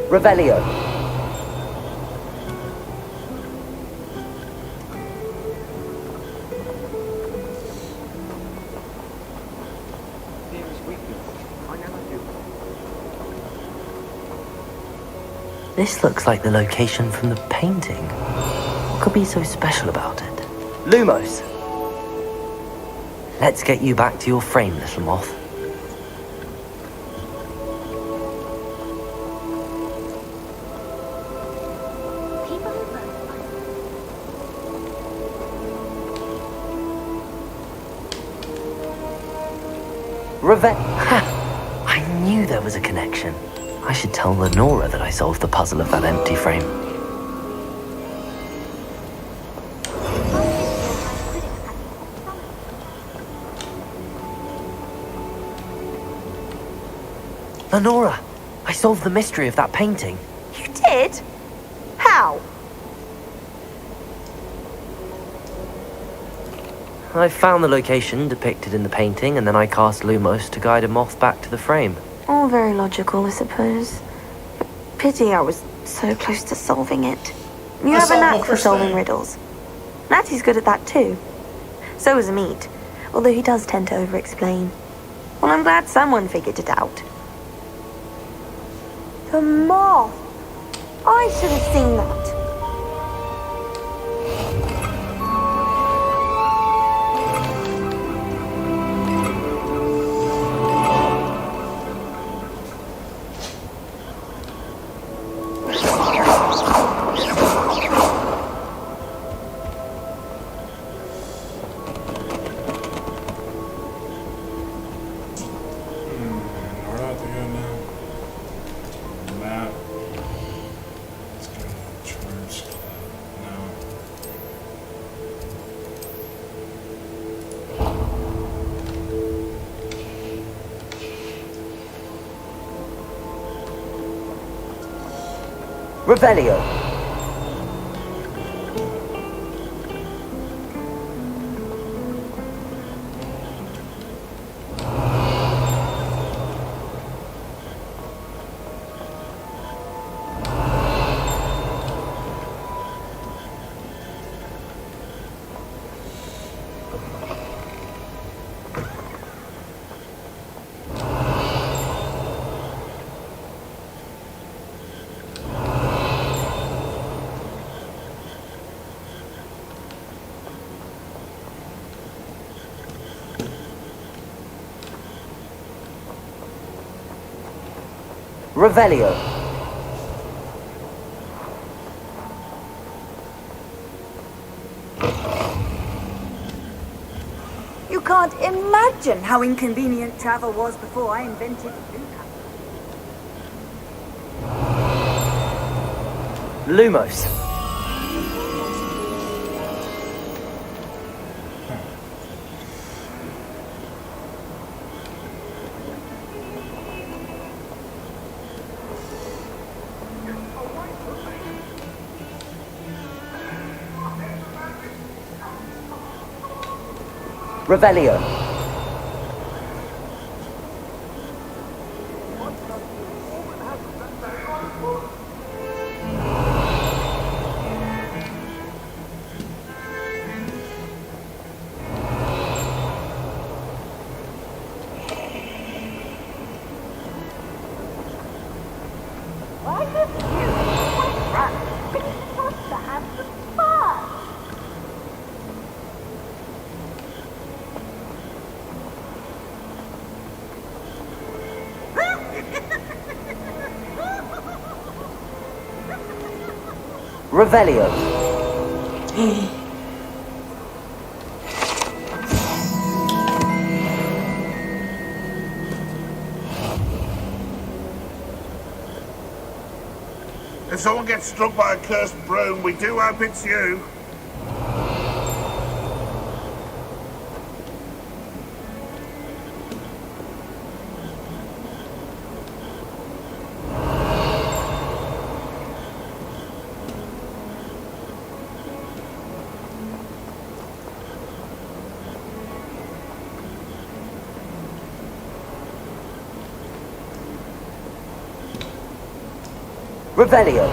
Revelio. This looks like the location from the painting. What could be so special about it? Lumos. Let's get you back to your frame, little moth. Ha! I knew there was a connection. I should tell Lenora that I solved the puzzle of that empty frame. Lenora, I solved the mystery of that painting. You did? How? I found the location depicted in the painting, and then I cast Lumos to guide a moth back to the frame. All very logical, I suppose. Pity I was so close to solving it. You have a knack for solving riddles. Natty's good at that too. So is Amit, although he does tend to over-explain. Well, I'm glad someone figured it out. The moth! I should have seen that. Revelio. Revelio. You can't imagine how inconvenient travel was before I invented Lumos. Revelio. Why have you always run? We want to have some fun. Revelio. If someone gets struck by a cursed broom, we do hope it's you. Revelio.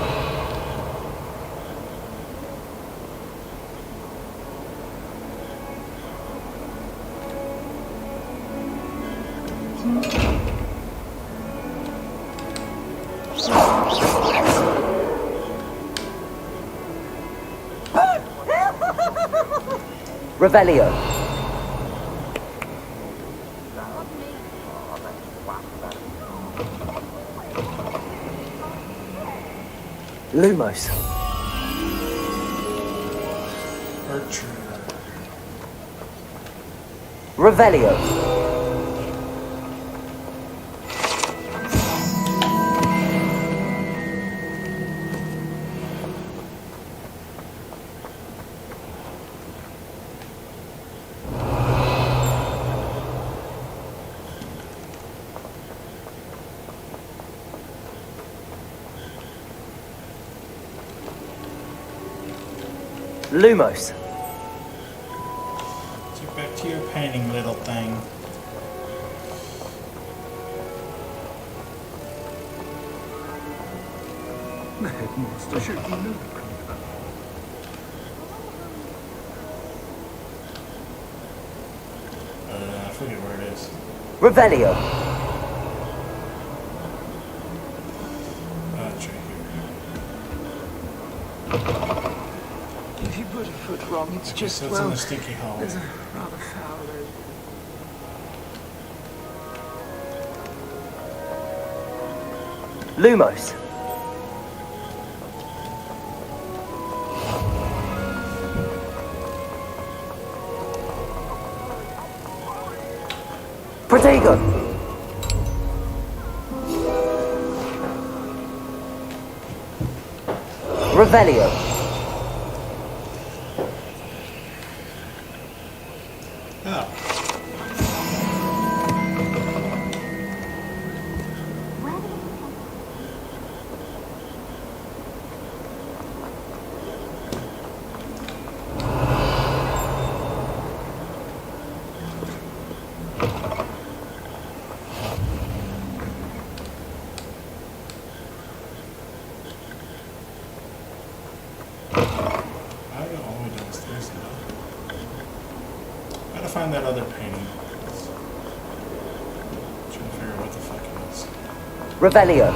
Revelio. Lumos. Revelio. Lumos. Get back to your painting, little thing. The headmaster should know. I forget where it is. Revelio. It's right here. If you put a foot wrong, it's just, So it's well, in the stinky hole. there's a rather foul Lumos. Protego. Revelio. Gotta find that other painting. Trying to figure out what the fuck it is. Revelio.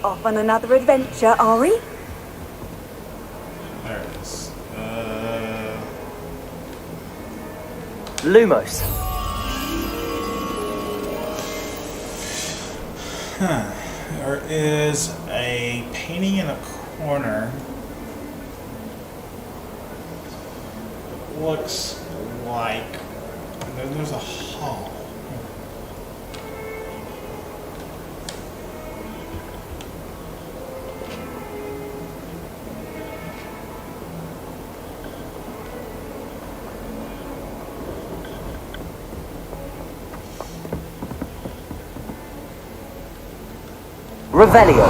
Off on another adventure, are we? There it is. Lumos. Huh. There is a painting in a corner. It looks like... And then there's a hall. Revelio.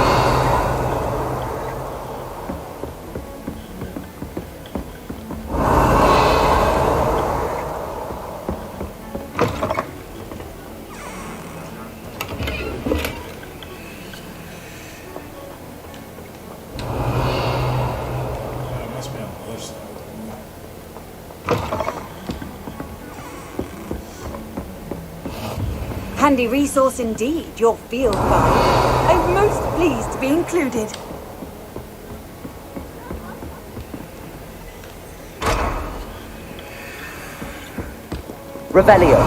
Must be on the other side. Handy resource indeed, your field guide. I'm most pleased to be included. Revelio.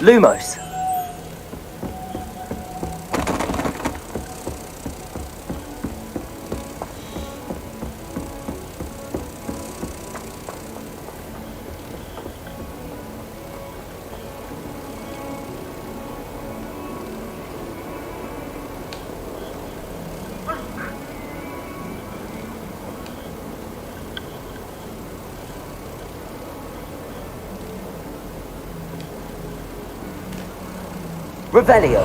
Lumos. Revelio.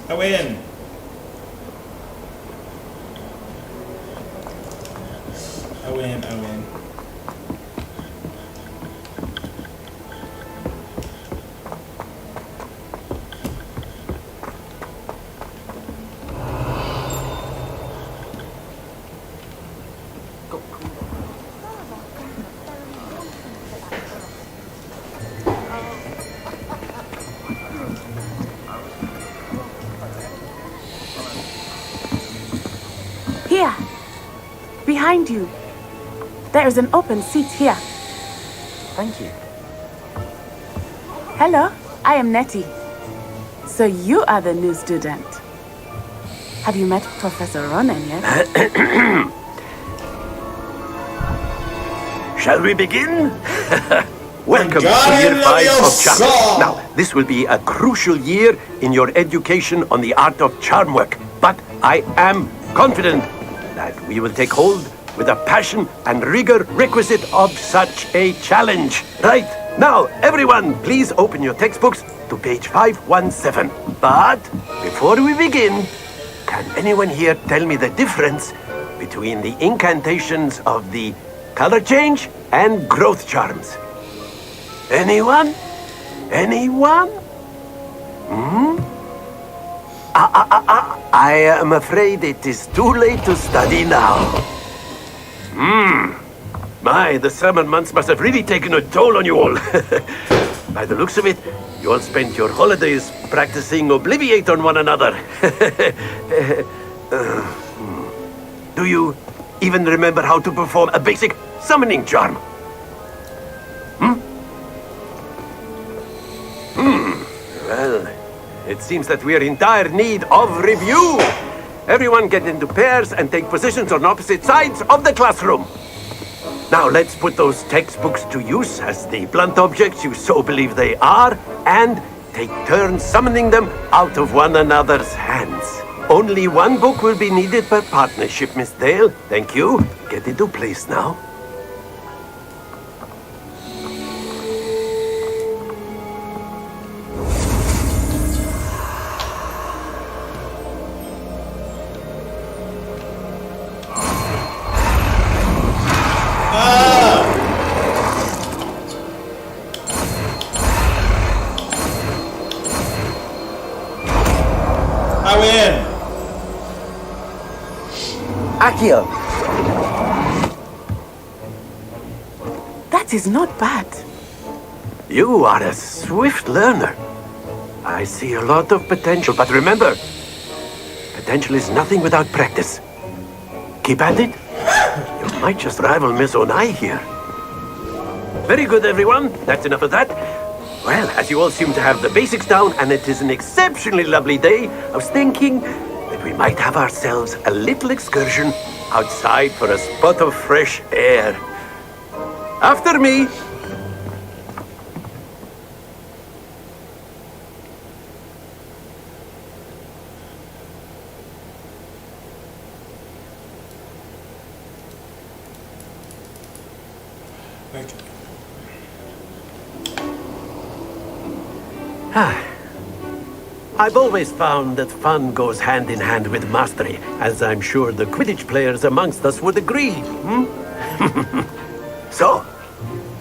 I win. I win. Here. Behind you. There is an open seat here. Thank you. Hello, I am Nettie. So you are the new student. Have you met Professor Ronan yet? Shall we begin? Welcome to Guardian year 5 of Leviosa! charm. Now, this will be a crucial year in your education on the art of charm work. But I am confident that we will take hold with the passion and rigor requisite of such a challenge. Right, now everyone, please open your textbooks to page 517. But before we begin, can anyone here tell me the difference between the incantations of the color change and growth charms? Anyone? Anyone? I am afraid it is too late to study now. My, the summer months must have really taken a toll on you all. By the looks of it, you all spent your holidays practicing Obliviate on one another. Do you even remember how to perform a basic summoning charm? Well, it seems that we are in dire need of review. Everyone get into pairs and take positions on opposite sides of the classroom. Now let's put those textbooks to use as the blunt objects you so believe they are, and take turns summoning them out of one another's hands. Only one book will be needed per partnership, Miss Dale. Thank you. Get into place now. Accio! That is not bad. You are a swift learner. I see a lot of potential, but remember, potential is nothing without practice. Keep at it. You might just rival Miss Onai here. Very good, everyone. That's enough of that. Well, as you all seem to have the basics down, and it is an exceptionally lovely day, I was thinking that we might have ourselves a little excursion outside for a spot of fresh air. After me. I've always found that fun goes hand in hand with mastery, as I'm sure the Quidditch players amongst us would agree. So,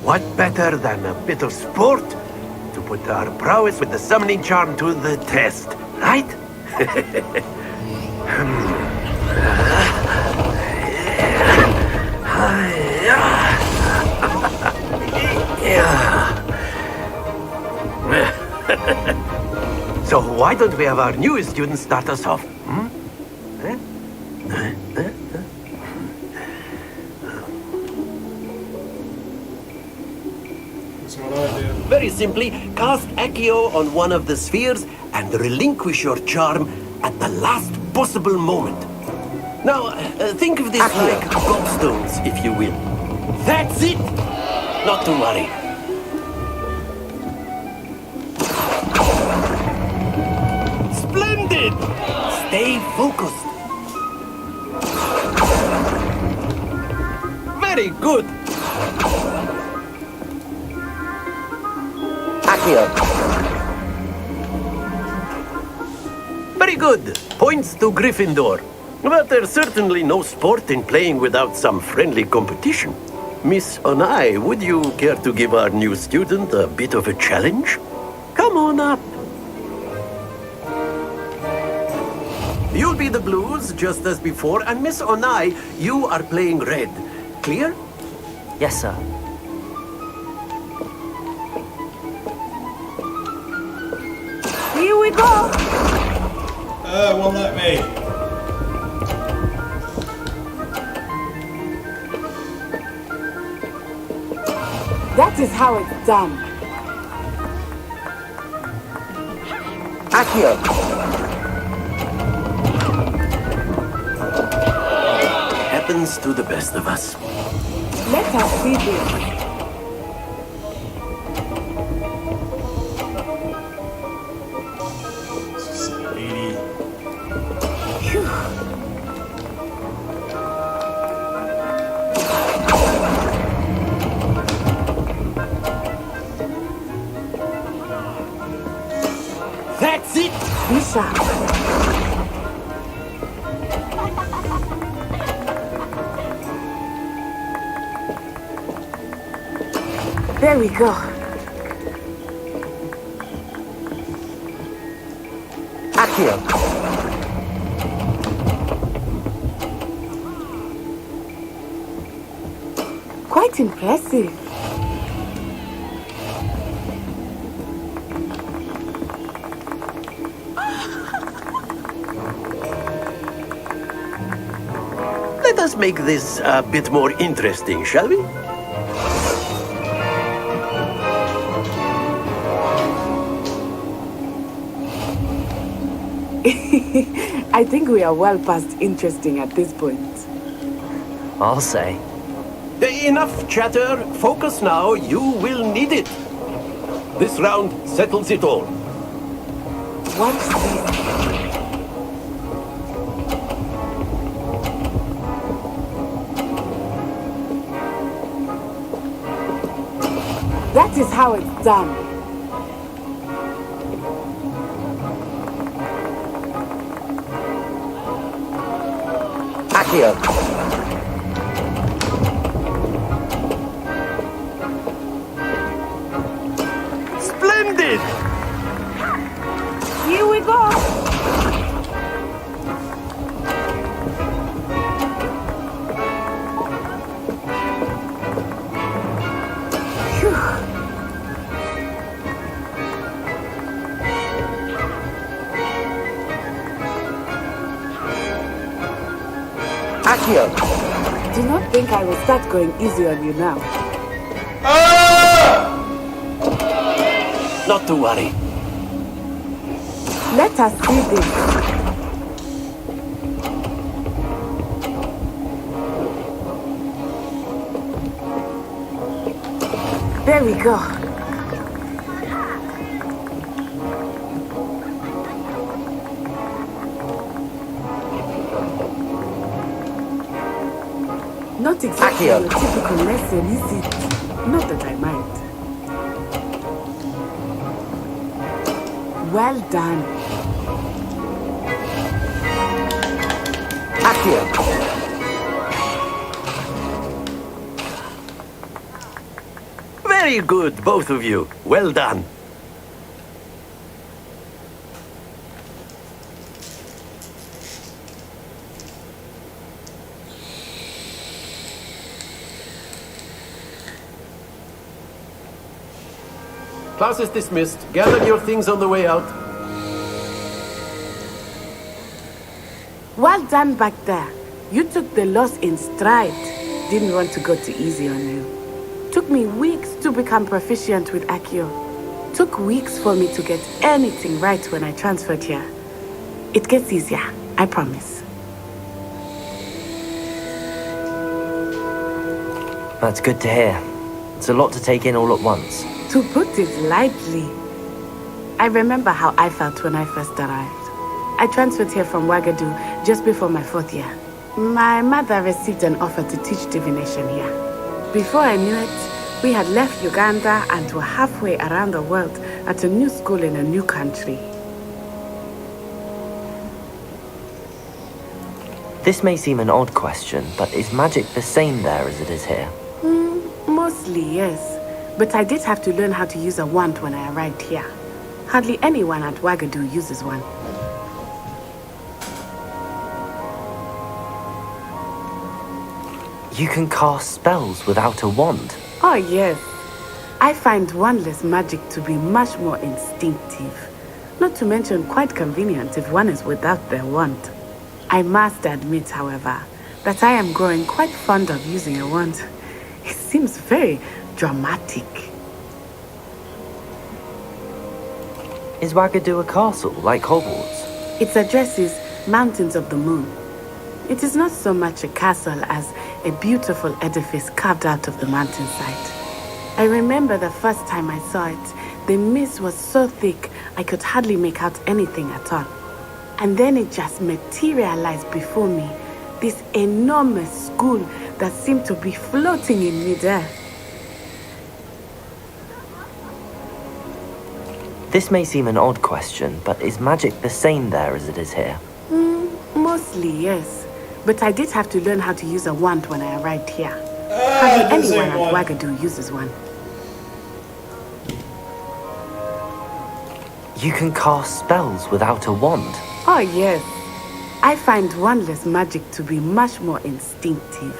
what better than a bit of sport to put our prowess with the summoning charm to the test, right? So why don't we have our newest student start us off? Very simply, cast Accio on one of the spheres and relinquish your charm at the last possible moment. Now, think of this like gobstones, if you will. That's it! Not to worry. Splendid! Stay focused. Very good. Accio. Very good. Points to Gryffindor. But there's certainly no sport in playing without some friendly competition. Miss Onai, would you care to give our new student a bit of a challenge? Come on up. You'll be the blues, just as before, and Miss Onai, you are playing red. Clear? Yes, sir. Here we go! Won't let me. That is how it's done. Accio. Happens to the best of us. Let us see this. That's it! Be sharp. There we go. Accio. Quite impressive. Let us make this a bit more interesting, shall we? I think we are well past interesting at this point. I'll say. Enough chatter. Focus now. You will need it. This round settles it all. Watch this. That is how it's done. Accio. Splendid! Here we go! Accio! Do not think I will start going easy on you now. Not to worry. Let us see this. There we go. Not exactly a typical lesson, is it? Not that I mind. Well done. Accio! Very good, both of you. Well done. Class is dismissed. Gather your things on the way out. Well done back there. You took the loss in stride. Didn't want to go too easy on you. Took me weeks to become proficient with Accio. Took weeks for me to get anything right when I transferred here. It gets easier, I promise. That's good to hear. It's a lot to take in all at once. To put it lightly, I remember how I felt when I first arrived. I transferred here from Ouagadougou just before my 4th year. My mother received an offer to teach divination here. Before I knew it, we had left Uganda and were halfway around the world at a new school in a new country. This may seem an odd question, but is magic the same there as it is here? Mostly, yes. But I did have to learn how to use a wand when I arrived here. Hardly anyone at Ouagadougou uses one. You can cast spells without a wand? Oh, yes. I find wandless magic to be much more instinctive. Not to mention quite convenient if one is without their wand. I must admit, however, that I am growing quite fond of using a wand. It seems very dramatic. Is Ouagadougou a castle, like Hogwarts? Its address is Mountains of the Moon. It is not so much a castle as a beautiful edifice carved out of the mountainside. I remember the first time I saw it, the mist was so thick I could hardly make out anything at all. And then it just materialized before me, this enormous school that seemed to be floating in midair. This may seem an odd question, but is magic the same there as it is here? Mostly, yes. But I did have to learn how to use a wand when I arrived here. Hardly anyone at Ouagadougou uses one. You can cast spells without a wand? Oh, yes. I find wandless magic to be much more instinctive.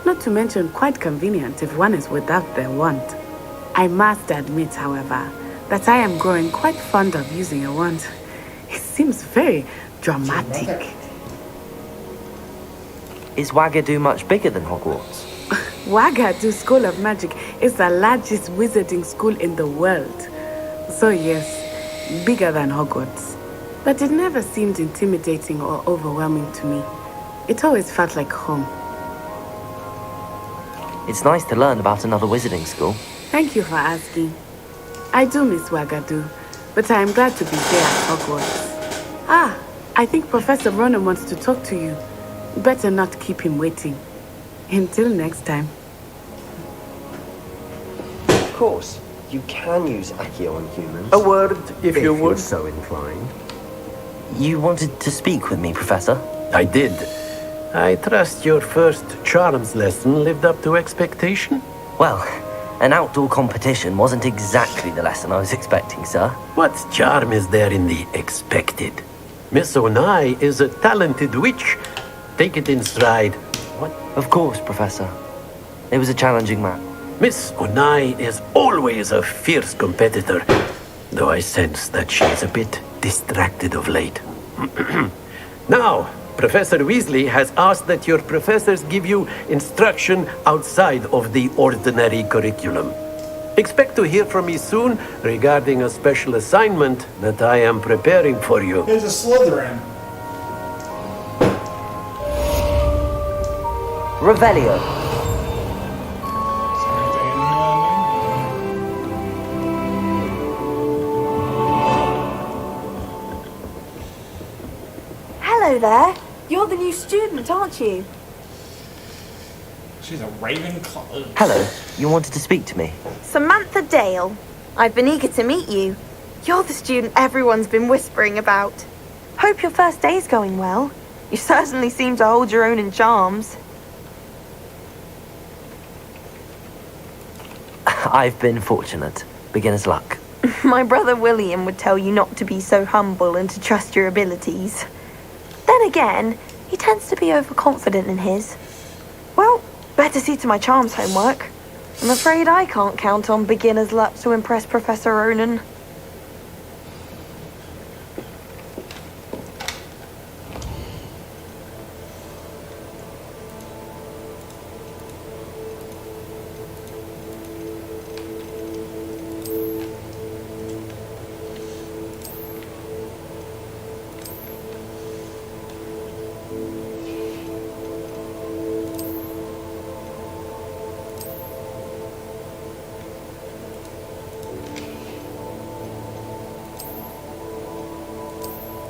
Not to mention quite convenient if one is without their wand. I must admit, however, that I am growing quite fond of using a wand. It seems very dramatic. Is Ouagadougou much bigger than Hogwarts? Ouagadougou School of Magic is the largest wizarding school in the world. So yes, bigger than Hogwarts. But it never seemed intimidating or overwhelming to me. It always felt like home. It's nice to learn about another wizarding school. Thank you for asking. I do miss Ouagadougou, but I am glad to be here at Hogwarts. I think Professor Ronan wants to talk to you. Better not keep him waiting. Until next time. Of course, you can use Accio on humans. A word, if you you're would. so inclined. You wanted to speak with me, Professor? I did. I trust your first charms lesson lived up to expectation? Well, an outdoor competition wasn't exactly the lesson I was expecting, sir. What charm is there in the expected? Miss Onai is a talented witch. Take it in stride. What? Of course, Professor. It was a challenging match. Miss Onai is always a fierce competitor, though I sense that she is a bit distracted of late. Now, Professor Weasley has asked that your professors give you instruction outside of the ordinary curriculum. Expect to hear from me soon regarding a special assignment that I am preparing for you. There's a Slytherin. Revelio. Hello there. You're the new student, aren't you? She's a Ravenclaw. Hello. You wanted to speak to me? Samantha Dale. I've been eager to meet you. You're the student everyone's been whispering about. Hope your first day's going well. You certainly seem to hold your own in charms. I've been fortunate. Beginner's luck. My brother William would tell you not to be so humble and to trust your abilities. Then again, he tends to be overconfident in his. Well, better see to my charms homework. I'm afraid I can't count on beginner's luck to impress Professor Ronan.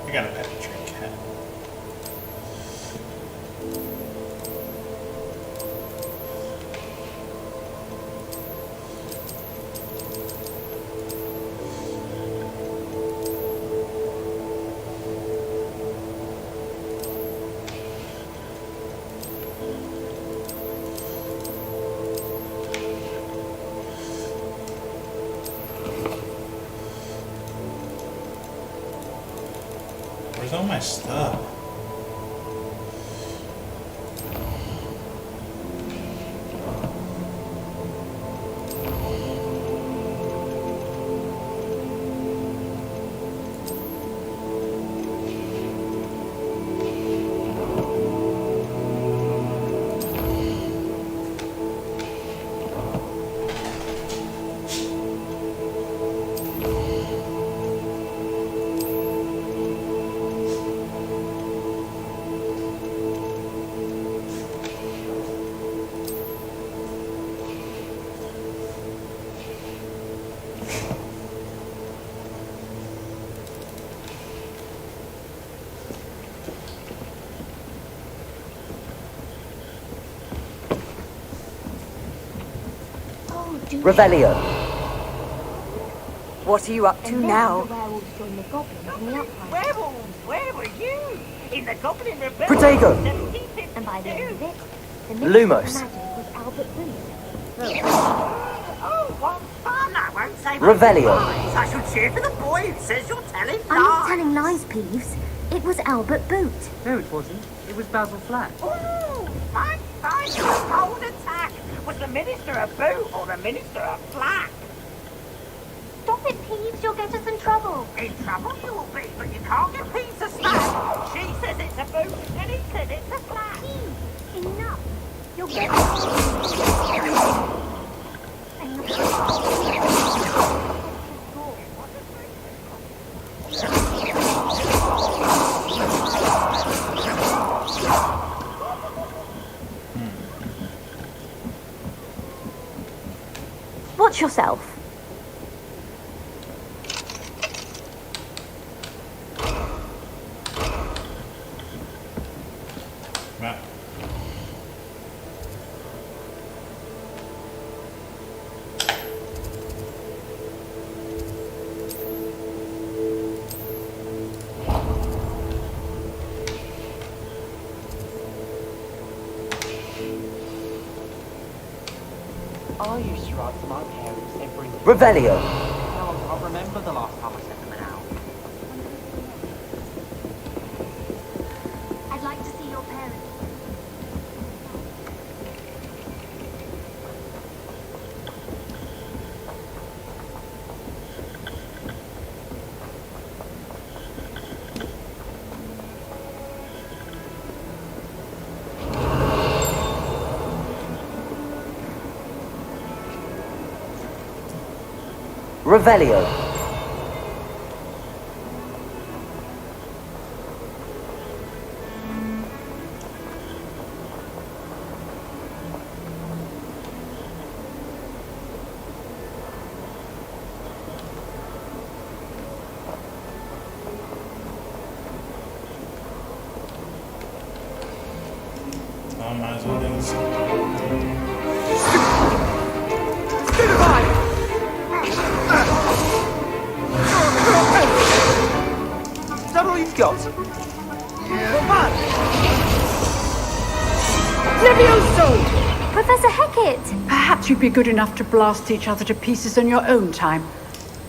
I got a pet trick cat. Where's all my stuff? Revelio. What are you up to now? Werewolves, where were you? In the Goblin Rebellion. Protego. And by the end of it, Lumos. oh, what fun! I won't say Revelio. lies. I shall cheer for the boy who says you're telling I'm not lies. telling lies, Peeves. It was Albert Boot. No, it wasn't. It was Basil Flat. Ooh, fine, cold attack. Was the Minister a boot or the Minister a flat? Stop it, Peeves. You'll get us in trouble. In trouble you will be, but you can't get Peeves a slap. She says it's a boot, and he says it's a flat. Peeves, enough. You'll get Watch yourself. Right. I used to write for my parents every... Revelio. I can't remember the last time I sent them an out. I'd like to see your parents. Revelio. I might as well do this. Is that all you've got? Levioso! Professor Hecat! Perhaps you'd be good enough to blast each other to pieces on your own time.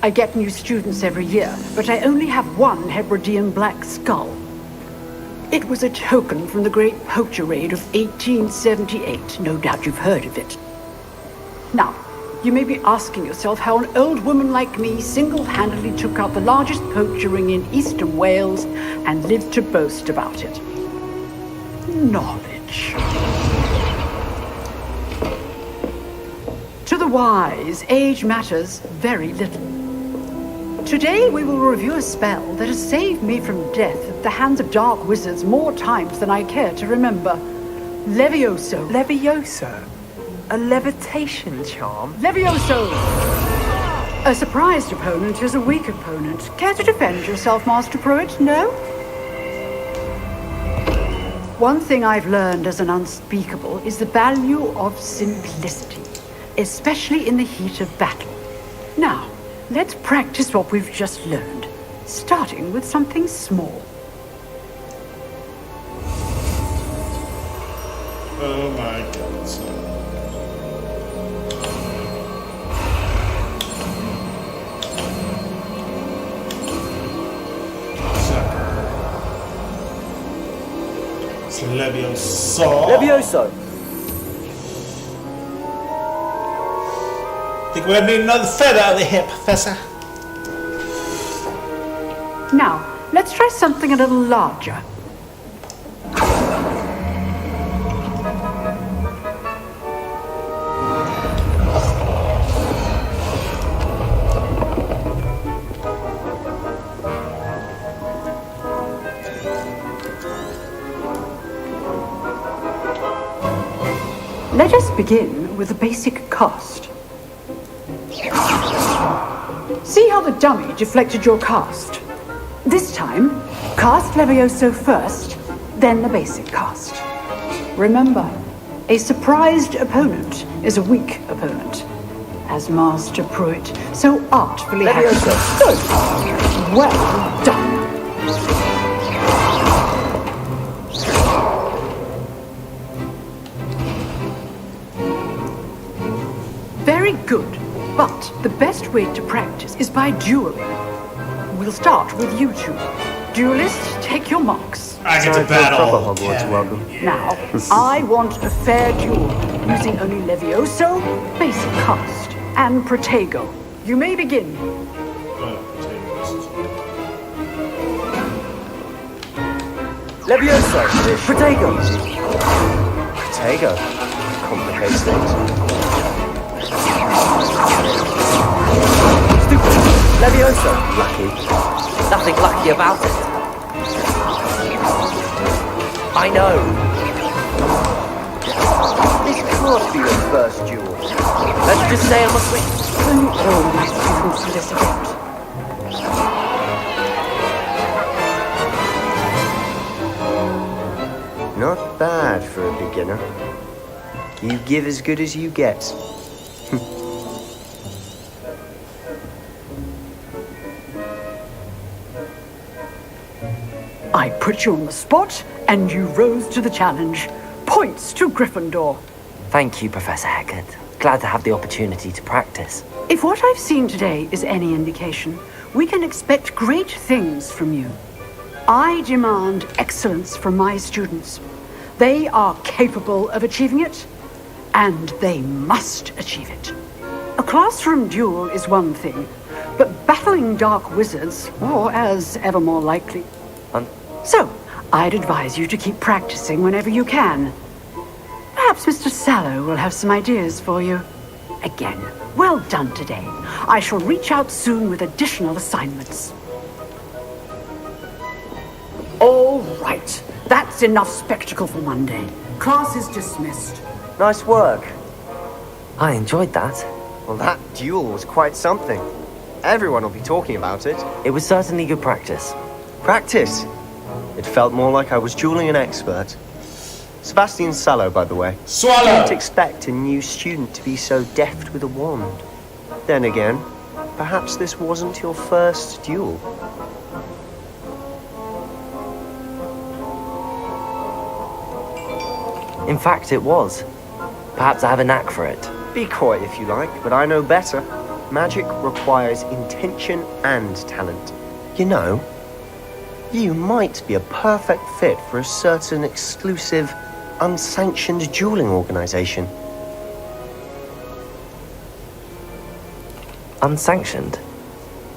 I get new students every year, but I only have one Hebridean black skull. It was a token from the Great Poacher Raid of 1878. No doubt you've heard of it. Now, you may be asking yourself how an old woman like me single-handedly took out the largest poacher ring in eastern Wales and lived to boast about it. Knowledge. To the wise, age matters very little. Today we will review a spell that has saved me from death at the hands of dark wizards more times than I care to remember. Levioso. Levioso? A levitation charm? Levioso! A surprised opponent is a weak opponent. Care to defend yourself, Master Pruitt? No? One thing I've learned as an unspeakable is the value of simplicity, especially in the heat of battle. Now, let's practice what we've just learned, starting with something small. Oh my god. So, Levioso. Levioso. Think we're gonna need another feather out of the hip, Professor. Now, let's try something a little larger. Let us begin with the basic cast. See how the dummy deflected your cast? This time, cast Levioso first, then the basic cast. Remember, a surprised opponent is a weak opponent. As Master Pruitt so artfully Levioso. Good. Well done. Very good. But the best way to practice is by dueling. We'll start with you two. Duelists, take your marks. I get to battle. Now, I want a fair duel, using only Levioso, basic cast, and Protego. You may begin. Levioso. Protego. Protego. Complicates things. Stupid. Levioso. Lucky. Nothing lucky about it. I know. This can't be your first duel. Let's just say I must win. Don't all my students to this event. Not bad for a beginner. You give as good as you get. I put you on the spot, and you rose to the challenge. Points to Gryffindor. Thank you, Professor Hecat. Glad to have the opportunity to practice. If what I've seen today is any indication, we can expect great things from you. I demand excellence from my students. They are capable of achieving it, and they must achieve it. A classroom duel is one thing, but battling dark wizards, or as ever more likely. So, I'd advise you to keep practicing whenever you can. Perhaps Mr. Sallow will have some ideas for you. again. Well done today. I shall reach out soon with additional assignments. All right. That's enough spectacle for Monday. Class is dismissed. Nice work. I enjoyed that. Well, that duel was quite something. Everyone will be talking about it. It was certainly good practice. Practice? It felt more like I was dueling an expert. Sebastian Sallow, by the way. Swallow! Didn't expect a new student to be so deft with a wand. Then again, perhaps this wasn't your first duel. In fact, it was. Perhaps I have a knack for it. Be coy if you like, but I know better. Magic requires intention and talent. You know, you might be a perfect fit for a certain exclusive, unsanctioned dueling organization. Unsanctioned?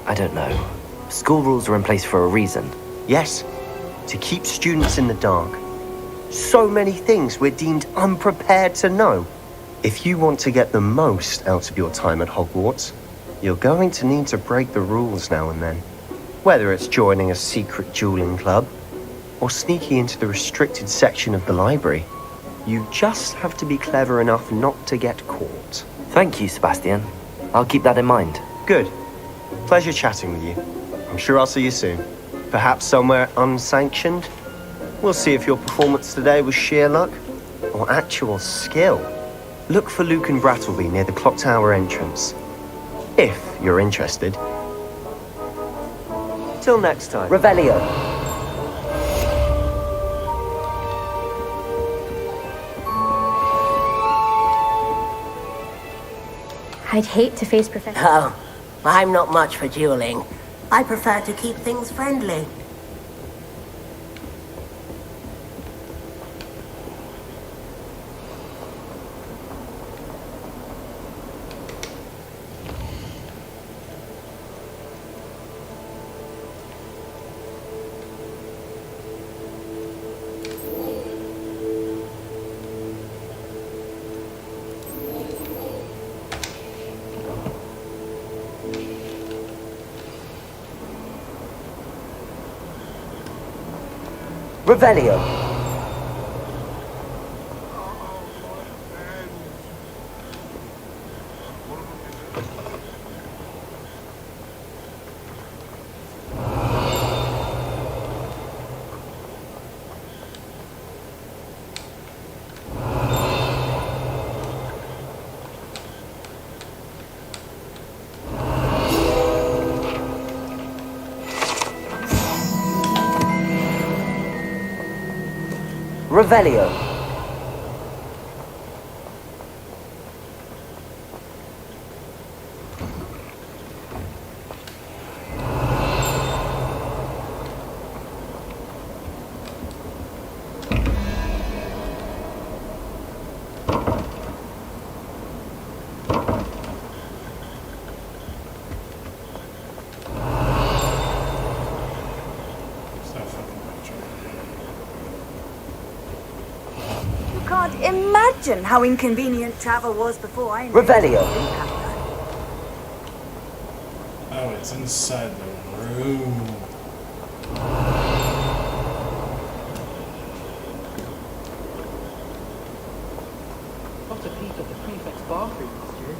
I don't know. School rules are in place for a reason. Yes, to keep students in the dark. So many things we're deemed unprepared to know. If you want to get the most out of your time at Hogwarts, you're going to need to break the rules now and then. Whether it's joining a secret dueling club, or sneaking into the restricted section of the library, you just have to be clever enough not to get caught. Thank you, Sebastian. I'll keep that in mind. Good. Pleasure chatting with you. I'm sure I'll see you soon. Perhaps somewhere unsanctioned? We'll see if your performance today was sheer luck or actual skill. Look for Luke and Brattleby near the clock tower entrance. If you're interested. Till next time. Revelio. I'd hate to face Professor... Oh, I'm not much for dueling. I prefer to keep things friendly. Revelio. Revelio. Can't imagine how inconvenient travel was before I... Revelio. Oh, it's inside the room. Got a peek at the prefect's bathroom this year.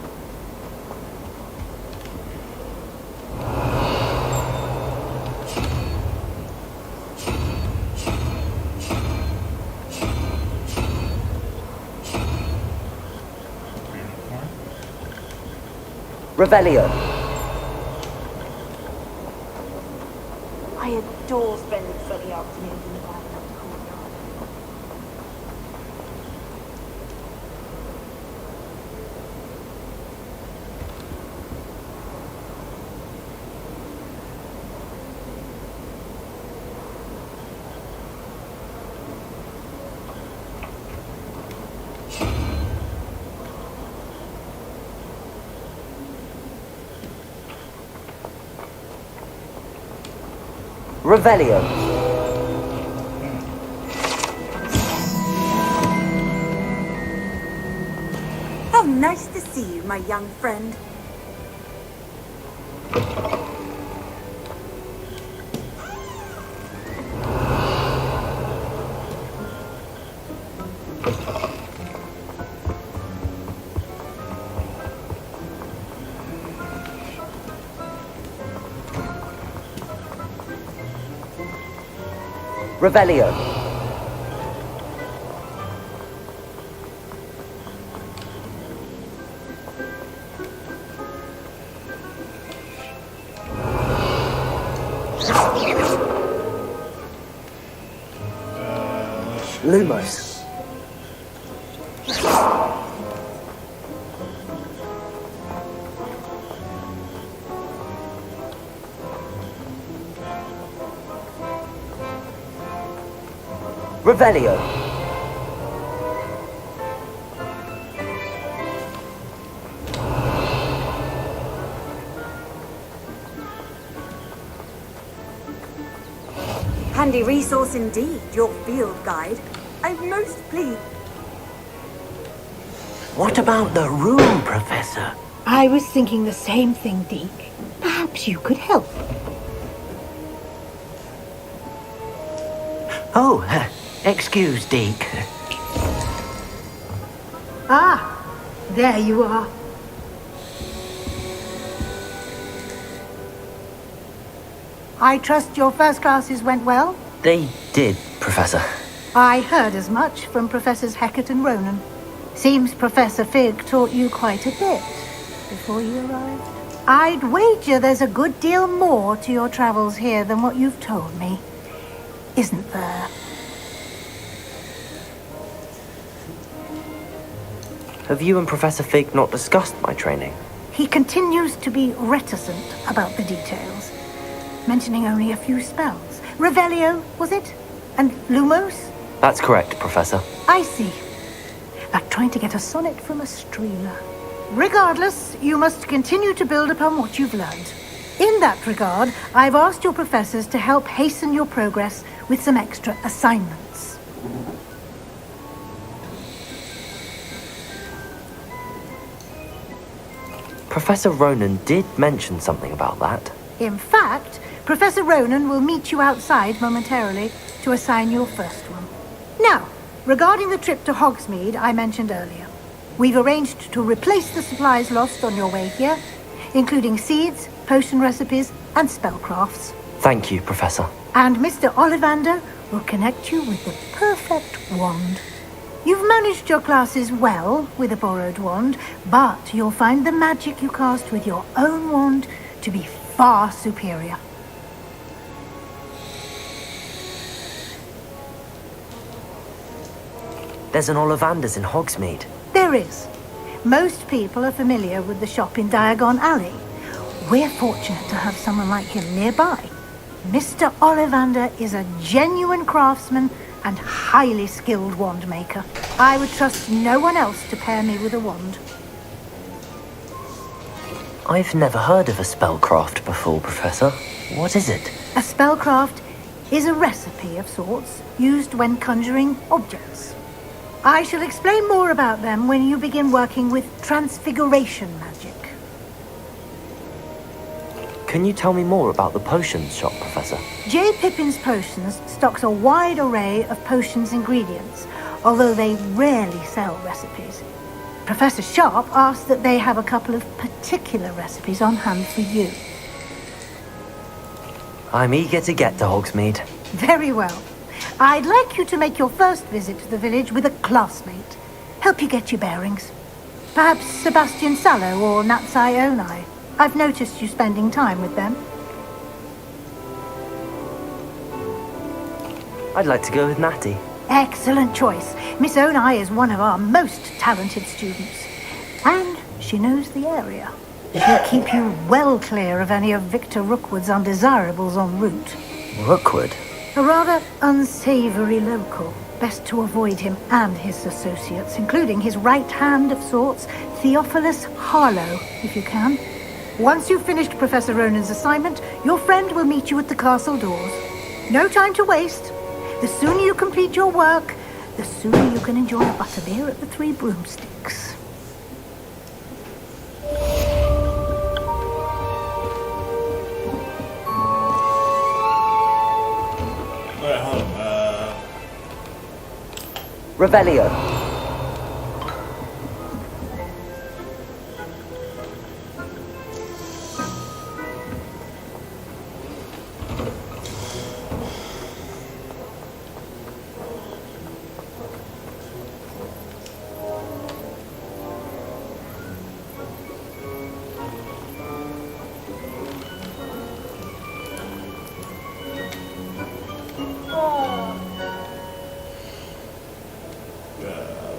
Revelio. I adore spending sunny afternoons in the garden of the courtyard. Revelio. Have nice to see you, my young friend. Revelio. Lumos. Revelio. Handy resource indeed, your field guide. I'm most pleased. What about the room, Professor? I was thinking the same thing, Deke. Perhaps you could help. Oh, excuse, Deke. Ah, there you are. I trust your first classes went well? They did, Professor. I heard as much from Professors Hecat and Ronan. Seems Professor Fig taught you quite a bit before you arrived. I'd wager there's a good deal more to your travels here than what you've told me. Isn't there? Have you and Professor Fig not discussed my training? He continues to be reticent about the details, mentioning only a few spells. Revelio, was it? And Lumos? That's correct, Professor. I see. Like trying to get a sonnet from a streeler. Regardless, you must continue to build upon what you've learned. In that regard, I've asked your professors to help hasten your progress with some extra assignments. Professor Ronan did mention something about that. In fact, Professor Ronan will meet you outside momentarily to assign your first one. Now, regarding the trip to Hogsmeade I mentioned earlier, we've arranged to replace the supplies lost on your way here, including seeds, potion recipes, and spellcrafts. Thank you, Professor. And Mr. Ollivander will connect you with the perfect wand. You've managed your classes well with a borrowed wand, but you'll find the magic you cast with your own wand to be far superior. There's an Ollivander's in Hogsmeade. There is. Most people are familiar with the shop in Diagon Alley. We're fortunate to have someone like him nearby. Mr. Ollivander is a genuine craftsman and highly skilled wand maker. I would trust no one else to pair me with a wand. I've never heard of a spellcraft before, Professor. What is it? A spellcraft is a recipe of sorts used when conjuring objects. I shall explain more about them when you begin working with transfiguration magic. Can you tell me more about the potions shop, Professor? J. Pippin's Potions stocks a wide array of potions ingredients, although they rarely sell recipes. Professor Sharp asked that they have a couple of particular recipes on hand for you. I'm eager to get to Hogsmeade. Very well. I'd like you to make your first visit to the village with a classmate. Help you get your bearings. Perhaps Sebastian Sallow or Natsai Onai. I've noticed you spending time with them. I'd like to go with Natty. Excellent choice. Miss Onai is one of our most talented students. And she knows the area. She'll keep you well clear of any of Victor Rookwood's undesirables en route. Rookwood? A rather unsavory local. Best to avoid him and his associates, including his right hand of sorts, Theophilus Harlow, if you can. Once you've finished Professor Ronan's assignment, your friend will meet you at the castle doors. No time to waste. The sooner you complete your work, the sooner you can enjoy a butterbeer at the Three Broomsticks. Revelio.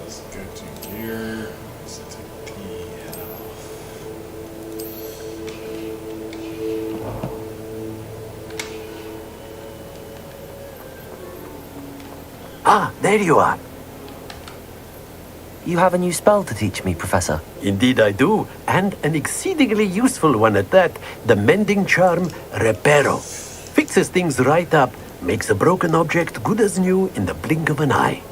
Let's go to here. Let's take the head Ah, there you are. You have a new spell to teach me, Professor. Indeed I do, and an exceedingly useful one at that. The mending charm, Reparo. Fixes things right up, makes a broken object good as new in the blink of an eye.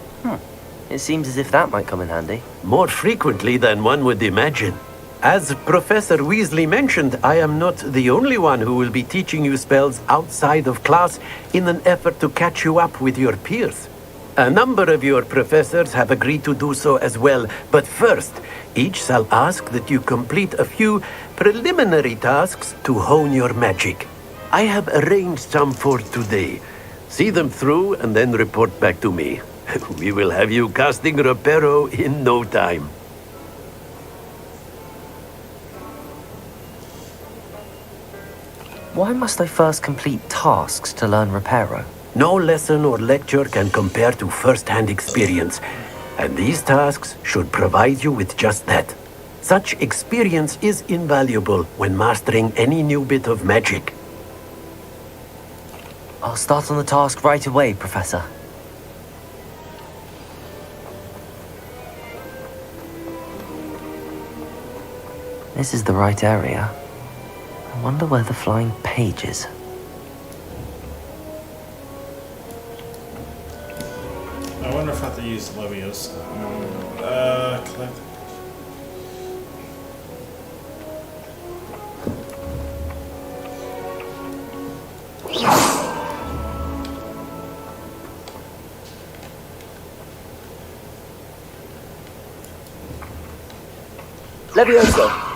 It seems as if that might come in handy. More frequently than one would imagine. As Professor Weasley mentioned, I am not the only one who will be teaching you spells outside of class in an effort to catch you up with your peers. A number of your professors have agreed to do so as well, but first, each shall ask that you complete a few preliminary tasks to hone your magic. I have arranged some for today. See them through and then report back to me. We will have you casting Reparo in no time. Why must I first complete tasks to learn Reparo? No lesson or lecture can compare to first-hand experience, and these tasks should provide you with just that. Such experience is invaluable when mastering any new bit of magic. I'll start on the task right away, Professor. This is the right area. I wonder where the flying page is. I wonder if I have to use Leviosa. Collect. Leviosa.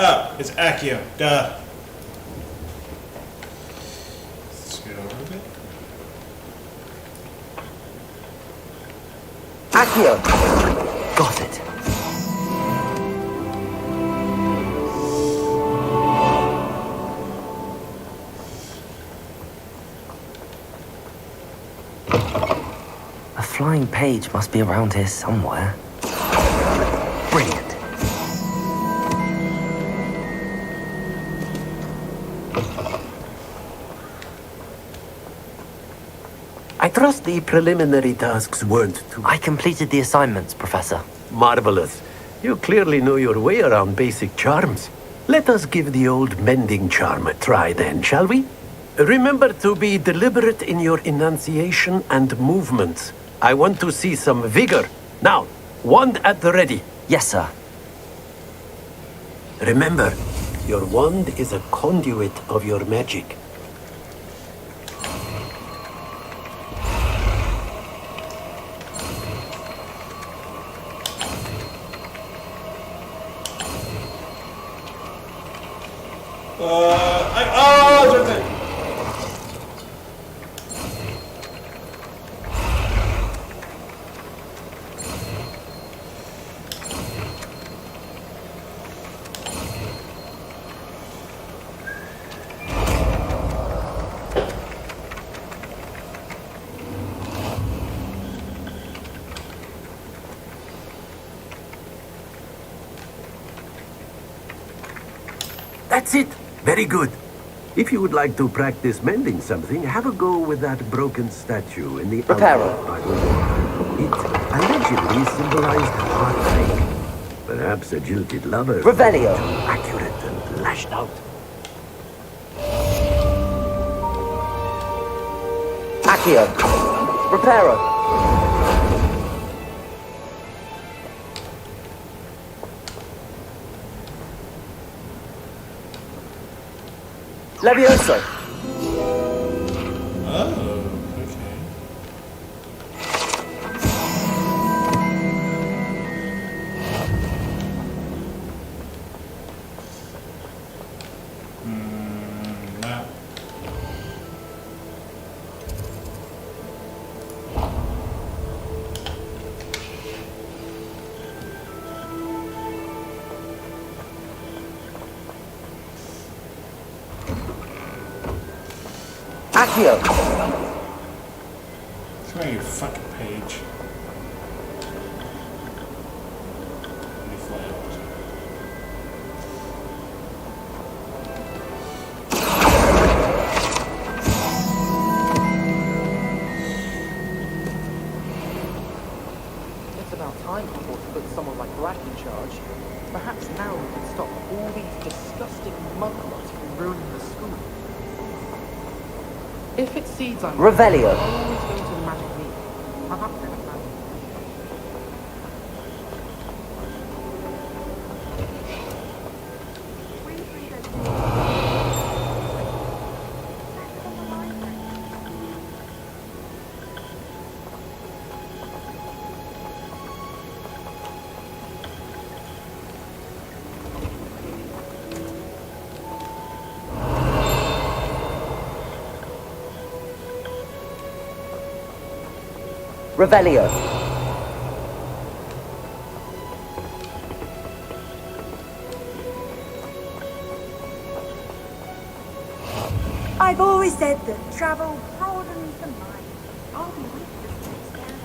Oh, it's Accio. Duh. Let's get over a bit. Accio. Got it. A flying page must be around here somewhere. Brilliant. I trust the preliminary tasks weren't too... I completed the assignments, Professor. Marvelous. You clearly know your way around basic charms. Let us give the old mending charm a try then, shall we? Remember to be deliberate in your enunciation and movements. I want to see some vigor. Now, wand at the ready. Yes, sir. Remember, your wand is a conduit of your magic. Jumped in. That's it. Very good. If you would like to practice mending something, have a go with that broken statue in the Reparo. by the wall. It allegedly symbolized heartbreak. Perhaps a jilted lover. Revelio. Too accurate and lashed out. Accio. Reparo. Leviosa. Oh, okay. Accio. It's on your fucking page. It's about time before to put someone like Brack in charge. Perhaps now we can stop all these disgusting mugwumps from ruining the school. If it seeds I'm Revelio. I'm always going to magic me. I'm up there. Revelio. I've always said that travel broadens the mind. I'll be with you next time.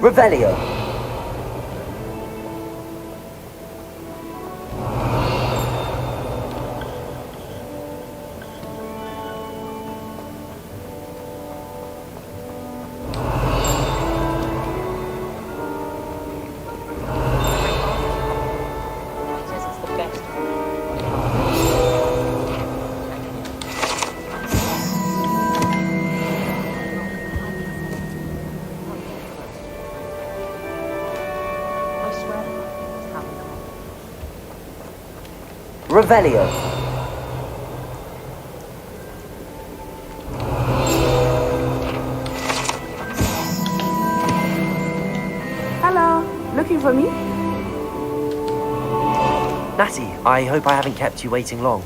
Revelio. Revelio. Hello, looking for me? Natty, I hope I haven't kept you waiting long.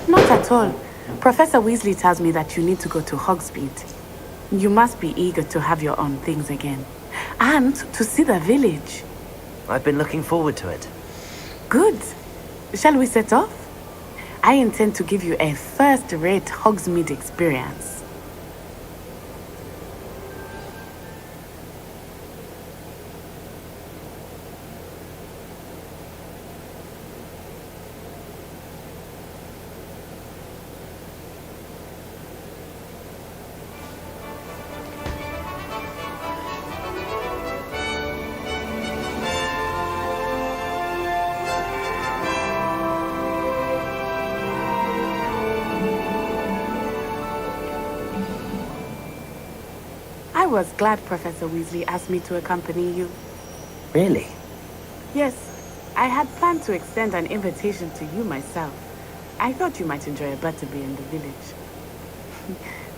Not at all. Professor Weasley tells me that you need to go to Hogsmeade. You must be eager to have your own things again. And to see the village. I've been looking forward to it. Good. Shall we set off? I intend to give you a first-rate Hogsmeade experience. I was glad Professor Weasley asked me to accompany you. Really? Yes, I had planned to extend an invitation to you myself. I thought you might enjoy a butterbeer in the village.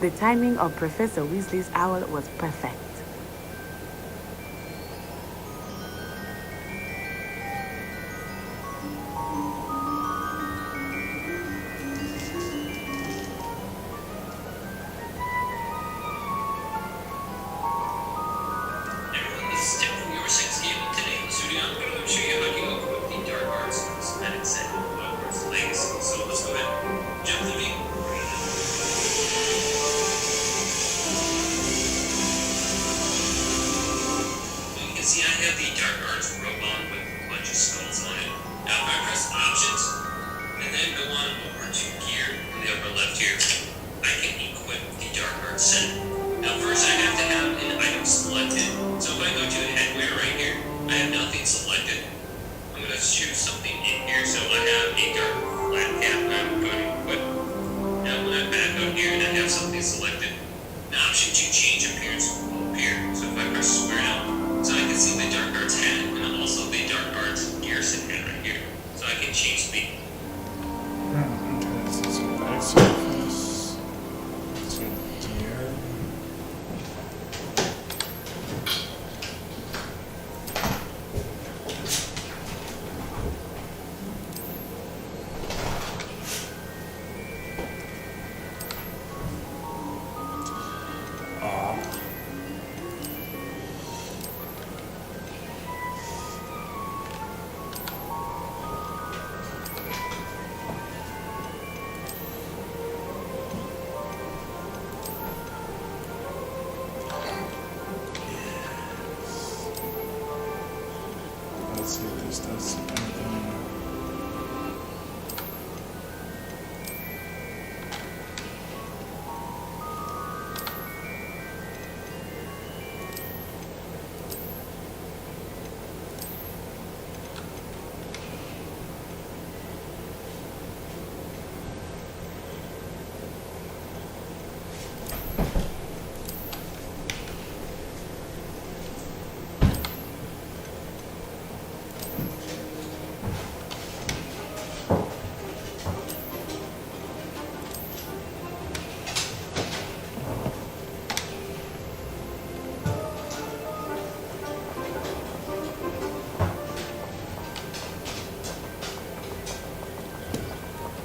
The timing of Professor Weasley's owl was perfect. Change speed this does anything.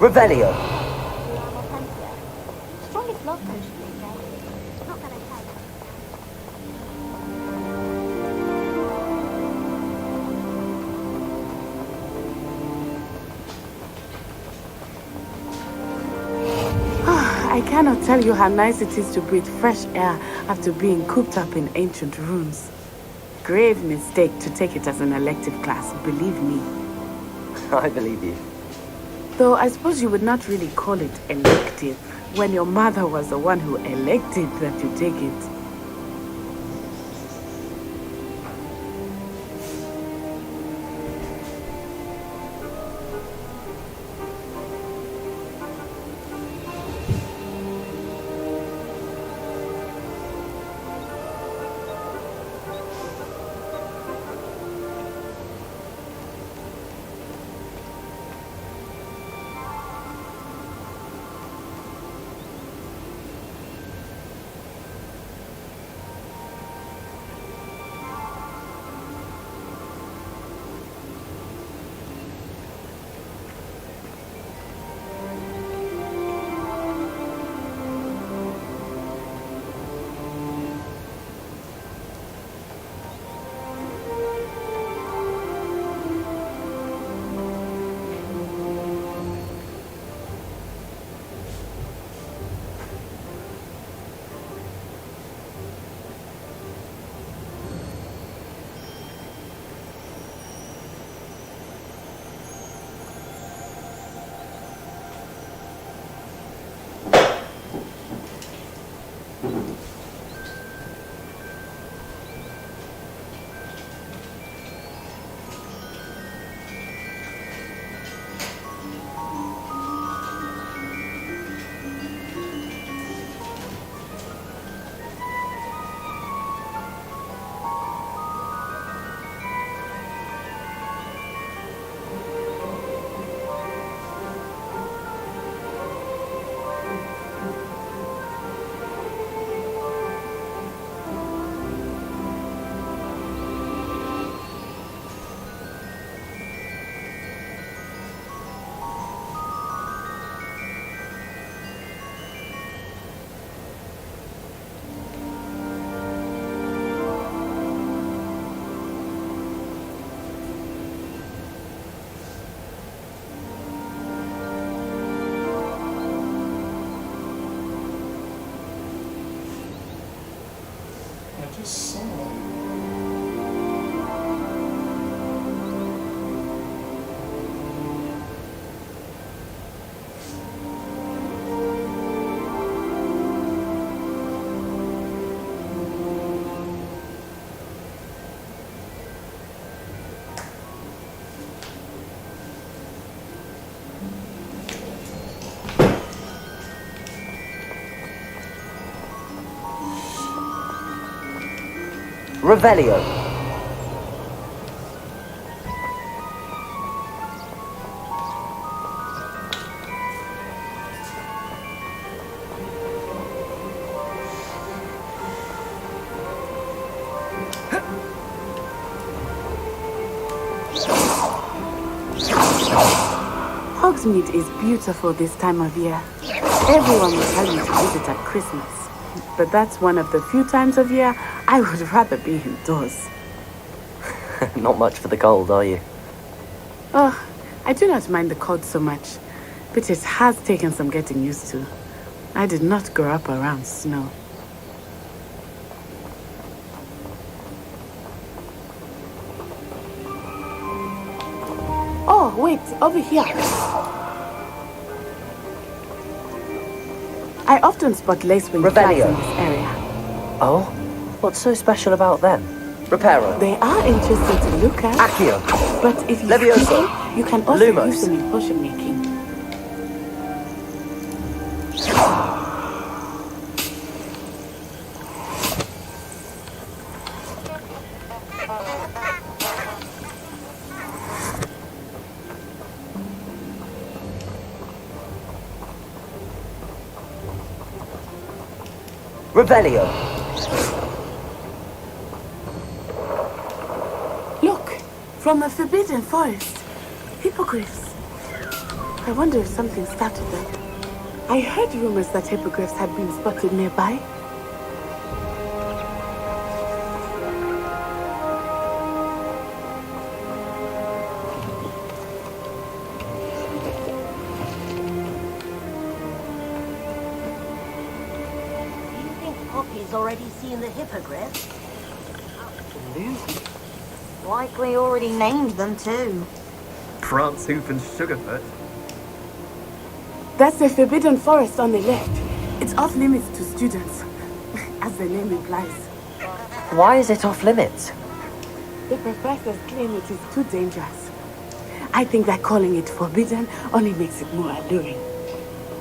Revelio. Strongest love potion they say. Not that I have. I cannot tell you how nice it is to breathe fresh air after being cooped up in ancient ruins. Grave mistake to take it as an elective class, believe me. I believe you. Though I suppose you would not really call it elective when your mother was the one who elected that you take it. Revelio. Hogsmeade is beautiful this time of year. Everyone will tell you to visit at Christmas. But that's one of the few times of year I would rather be indoors. Not much for the cold, are you? Oh, I do not mind the cold so much, but it has taken some getting used to. I did not grow up around snow. Oh, wait, over here. I often spot lacewing flags in this area. Oh? What's so special about them? Reparo. They are interesting to look at. Accio. But if you Levioso. study, you can also Lumos. use them in potion making. Revelio. Look, from the Forbidden Forest. Hippogriffs. I wonder if something started them. I heard rumors that hippogriffs had been spotted nearby. Poppy's already seen the hippogriff. Likely already named them too. Prance Hoof and Sugarfoot. That's the Forbidden Forest on the left. It's off limits to students, as the name implies. Why is it off limits? The professors claim it is too dangerous. I think that calling it forbidden only makes it more alluring.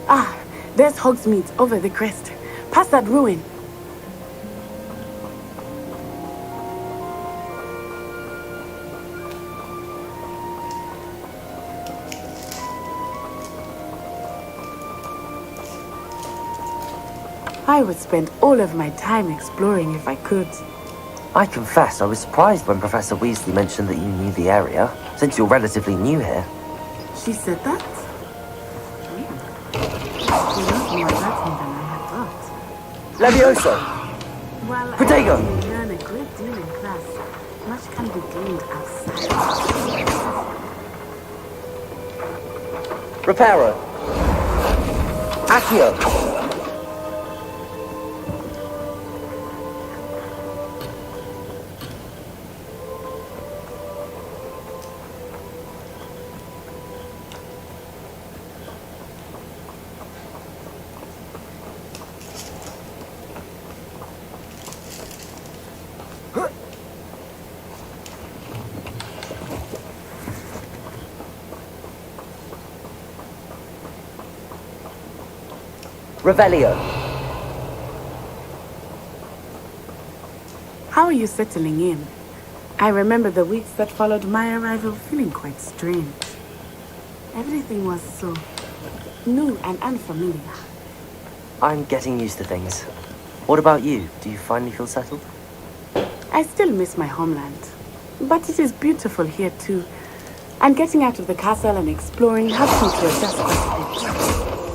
Ah, there's Hogsmeade over the crest. Past that ruin. I would spend all of my time exploring if I could. I confess I was surprised when Professor Weasley mentioned that you knew the area, since you're relatively new here. She said that? She knows more about me than I had thought. Levioso! Well, Protego! I learn a great deal in class. Much can be gained outside. Reparo. Accio. Revelio. How are you settling in? I remember the weeks that followed my arrival feeling quite strange. Everything was so new and unfamiliar. I'm getting used to things. What about you? Do you finally feel settled? I still miss my homeland, but it is beautiful here too. And getting out of the castle and exploring helps me to adjust quite a bit.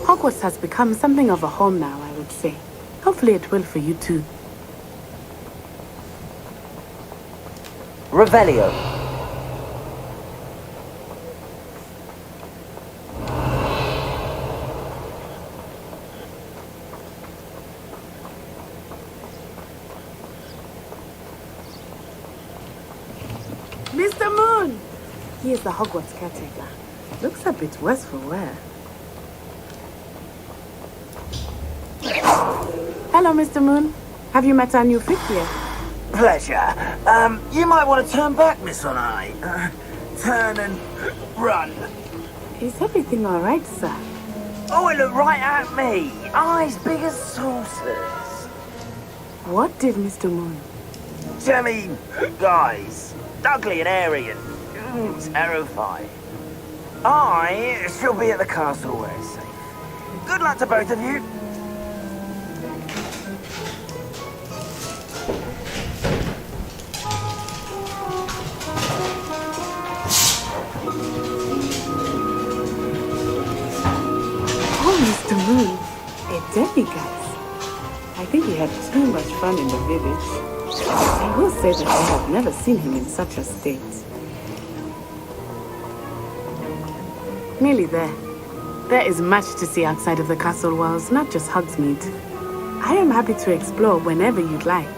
Hogwarts has become something of a home now, I would say. Hopefully it will for you too. Revelio. Mr. Moon! He is the Hogwarts caretaker. Looks a bit worse for wear. Hello, Mr. Moon. Have you met our new fifth year? Pleasure. You might want to turn back, Miss Onai. Turn and run. Is everything all right, sir? Oh, it looked right at me. Eyes big as saucers. What did Mr. Moon? I mean, guys, ugly and hairy and terrifying. I shall be at the castle where it's safe. Good luck to both of you. Oh, Mr. Moon, a demigod. I think he had too much fun in the village. I will say that I have never seen him in such a state. Nearly there. There is much to see outside of the castle walls, not just Hogsmeade. I am happy to explore whenever you'd like.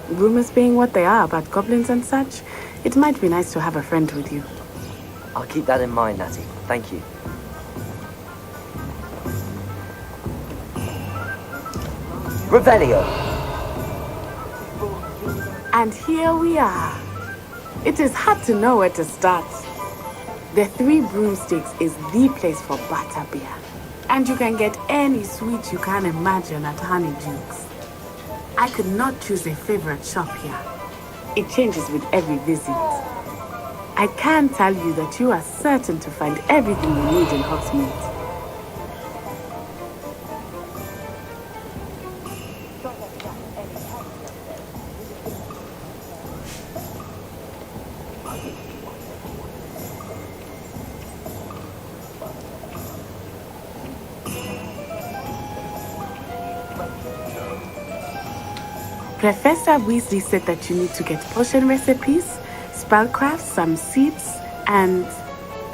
Rumors being what they are about goblins and such, it might be nice to have a friend with you. I'll keep that in mind, Natty. Thank you. Revelio! And here we are. It is hard to know where to start. The Three Broomsticks is the place for butterbeer. And you can get any sweet you can imagine at Honeydukes. I could not choose a favorite shop here. It changes with every visit. I can tell you that you are certain to find everything you need in Hogsmeade. Professor Weasley said that you need to get potion recipes, spellcraft, some seeds, and...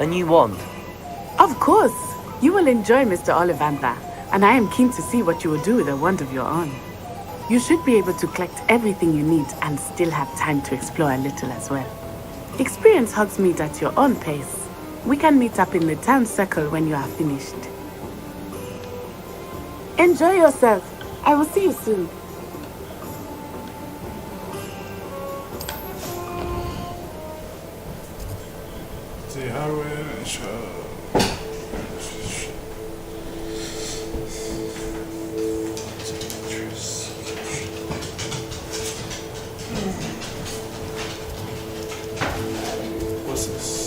A new wand? Of course! You will enjoy Mr. Ollivander, and I am keen to see what you will do with a wand of your own. You should be able to collect everything you need and still have time to explore a little as well. Experience Hogsmeade at your own pace. We can meet up in the town circle when you are finished. Enjoy yourself. I will see you soon. See how we show. What's this?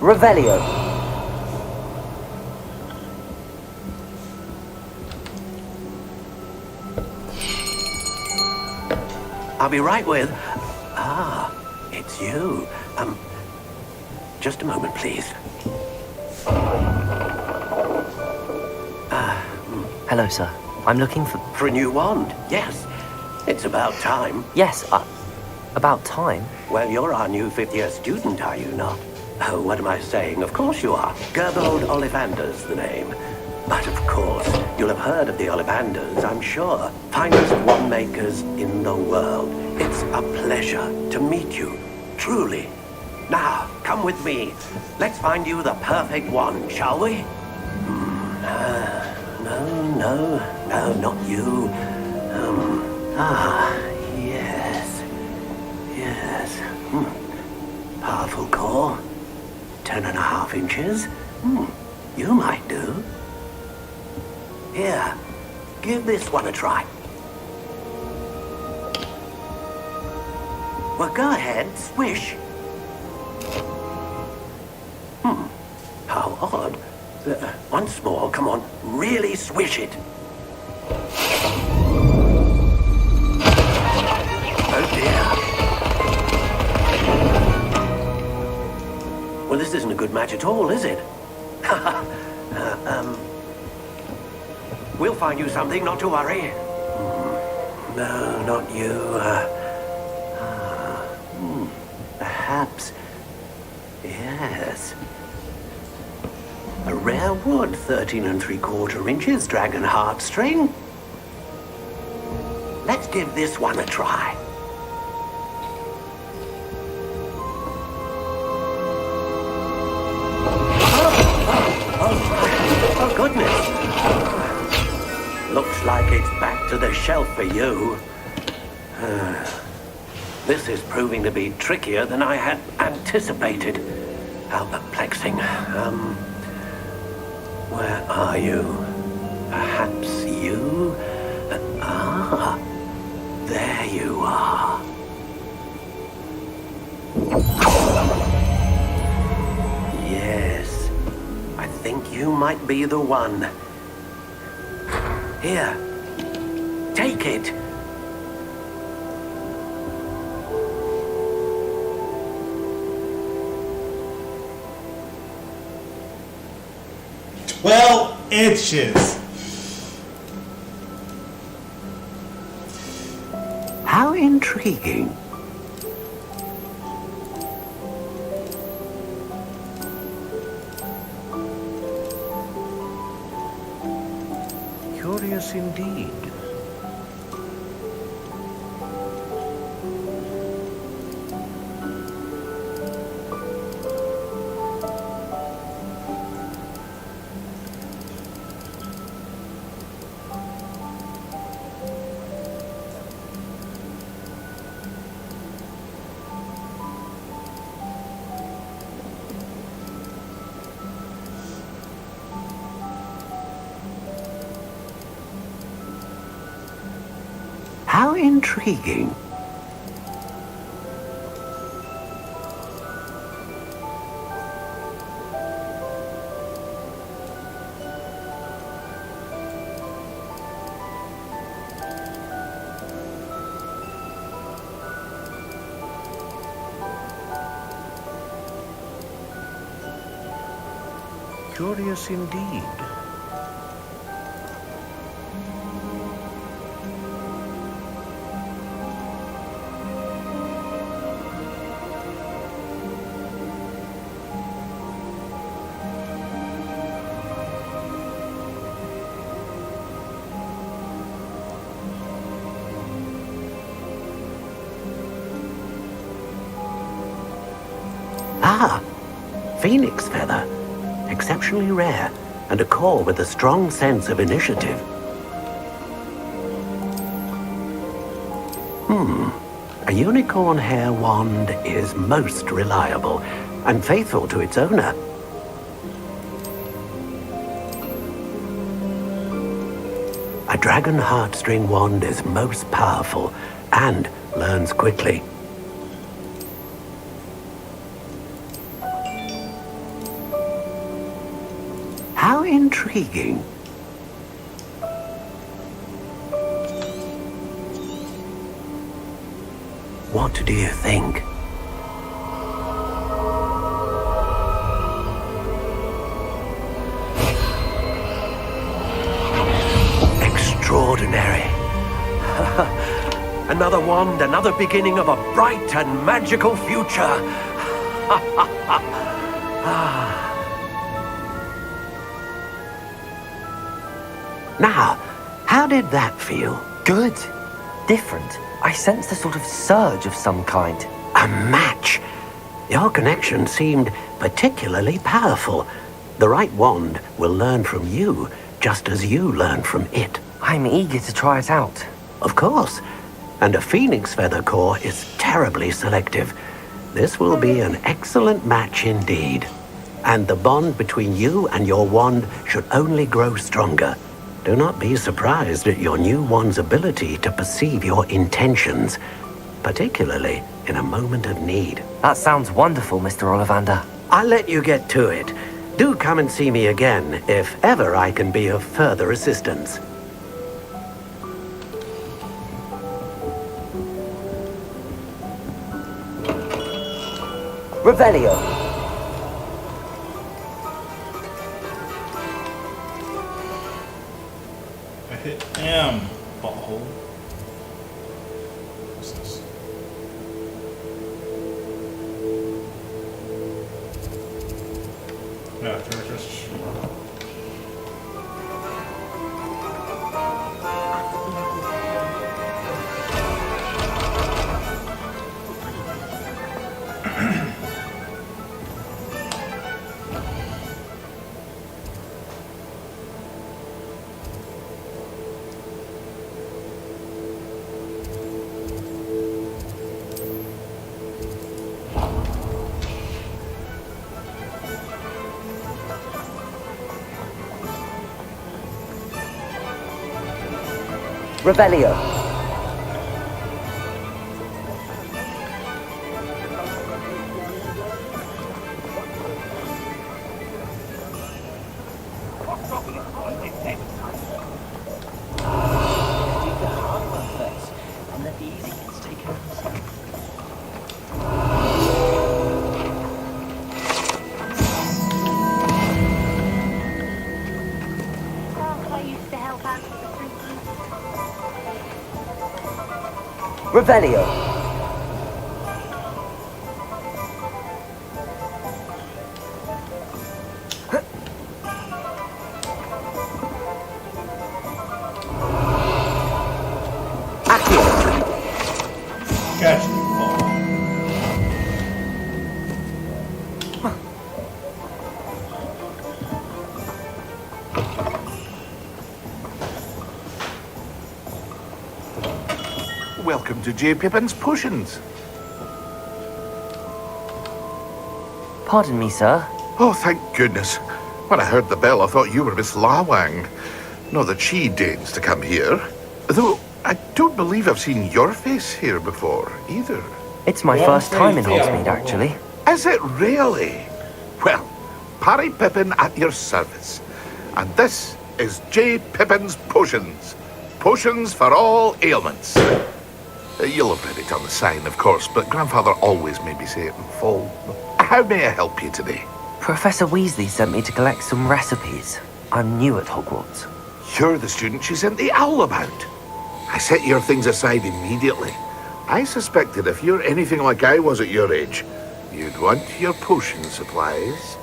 Revelio. I'll be right with... Ah, it's you. Just a moment, please. Hello, sir. I'm looking for... For a new wand, yes. It's about time. Yes, about time? Well, you're our new fifth-year student, are you not? Oh, what am I saying? Of course you are. Gerbold Ollivander's the name. But of course, you'll have heard of the Ollivanders, I'm sure. Finest wand makers in the world. It's a pleasure to meet you, truly. Now, come with me. Let's find you the perfect wand, shall we? No, not you. Yes. Powerful core. 10.5 inches. You might do. Here, give this one a try. Well, go ahead, swish. How odd. Once more, come on, really swish it. Oh dear. Well, this isn't a good match at all, is it? We'll find you something, not to worry. No, not you. Perhaps. Yes. A rare wood, 13 3/4 inches, dragon heartstring. Let's give this one a try. Oh, goodness. Looks like it's back to the shelf for you. This is proving to be trickier than I had anticipated. How perplexing. Where are you? Perhaps you? There you are. Yes, I think you might be the one. Here, take it. itches. How intriguing. Curious indeed. How intriguing. Curious indeed. Ah, phoenix feather. Exceptionally rare, and a core with a strong sense of initiative. A unicorn hair wand is most reliable and faithful to its owner. A dragon heartstring wand is most powerful and learns quickly. How intriguing. What do you think? Extraordinary. Another wand, another beginning of a bright and magical future. Now, how did that feel? Good. Different. I sensed a sort of surge of some kind. A match. Your connection seemed particularly powerful. The right wand will learn from you, just as you learn from it. I'm eager to try it out. Of course. And a phoenix feather core is terribly selective. This will be an excellent match indeed. And the bond between you and your wand should only grow stronger. Do not be surprised at your new wand's ability to perceive your intentions, particularly in a moment of need. That sounds wonderful, Mr. Ollivander. I'll let you get to it. Do come and see me again if ever I can be of further assistance. Revelio. I hit M, butthole. What's this? No, just... Revelio. Revelio. Gotcha. Welcome to J. Pippin's Potions. Pardon me, sir. Oh, thank goodness. When I heard the bell, I thought you were Miss Lawang. Not that she deigns to come here. Though, I don't believe I've seen your face here before, either. It's my first time in Hogsmeade, actually. Is it really? Well, Parry Pippin at your service. And this is J. Pippin's Potions. Potions for all ailments. You'll have read it on the sign, of course, but Grandfather always made me say it in full. How may I help you today? Professor Weasley sent me to collect some recipes. I'm new at Hogwarts. You're the student she sent the owl about. I set your things aside immediately. I suspected if you're anything like I was at your age, you'd want your potion supplies.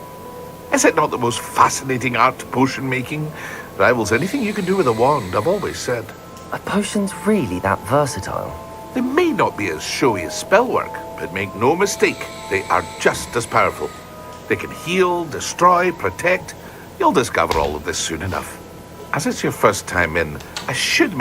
Is it not the most fascinating art, potion making? Rivals anything you can do with a wand, I've always said. Are potions really that versatile? They may not be as showy as spellwork, but make no mistake, they are just as powerful. They can heal, destroy, protect. You'll discover all of this soon enough. As it's your first time in, I should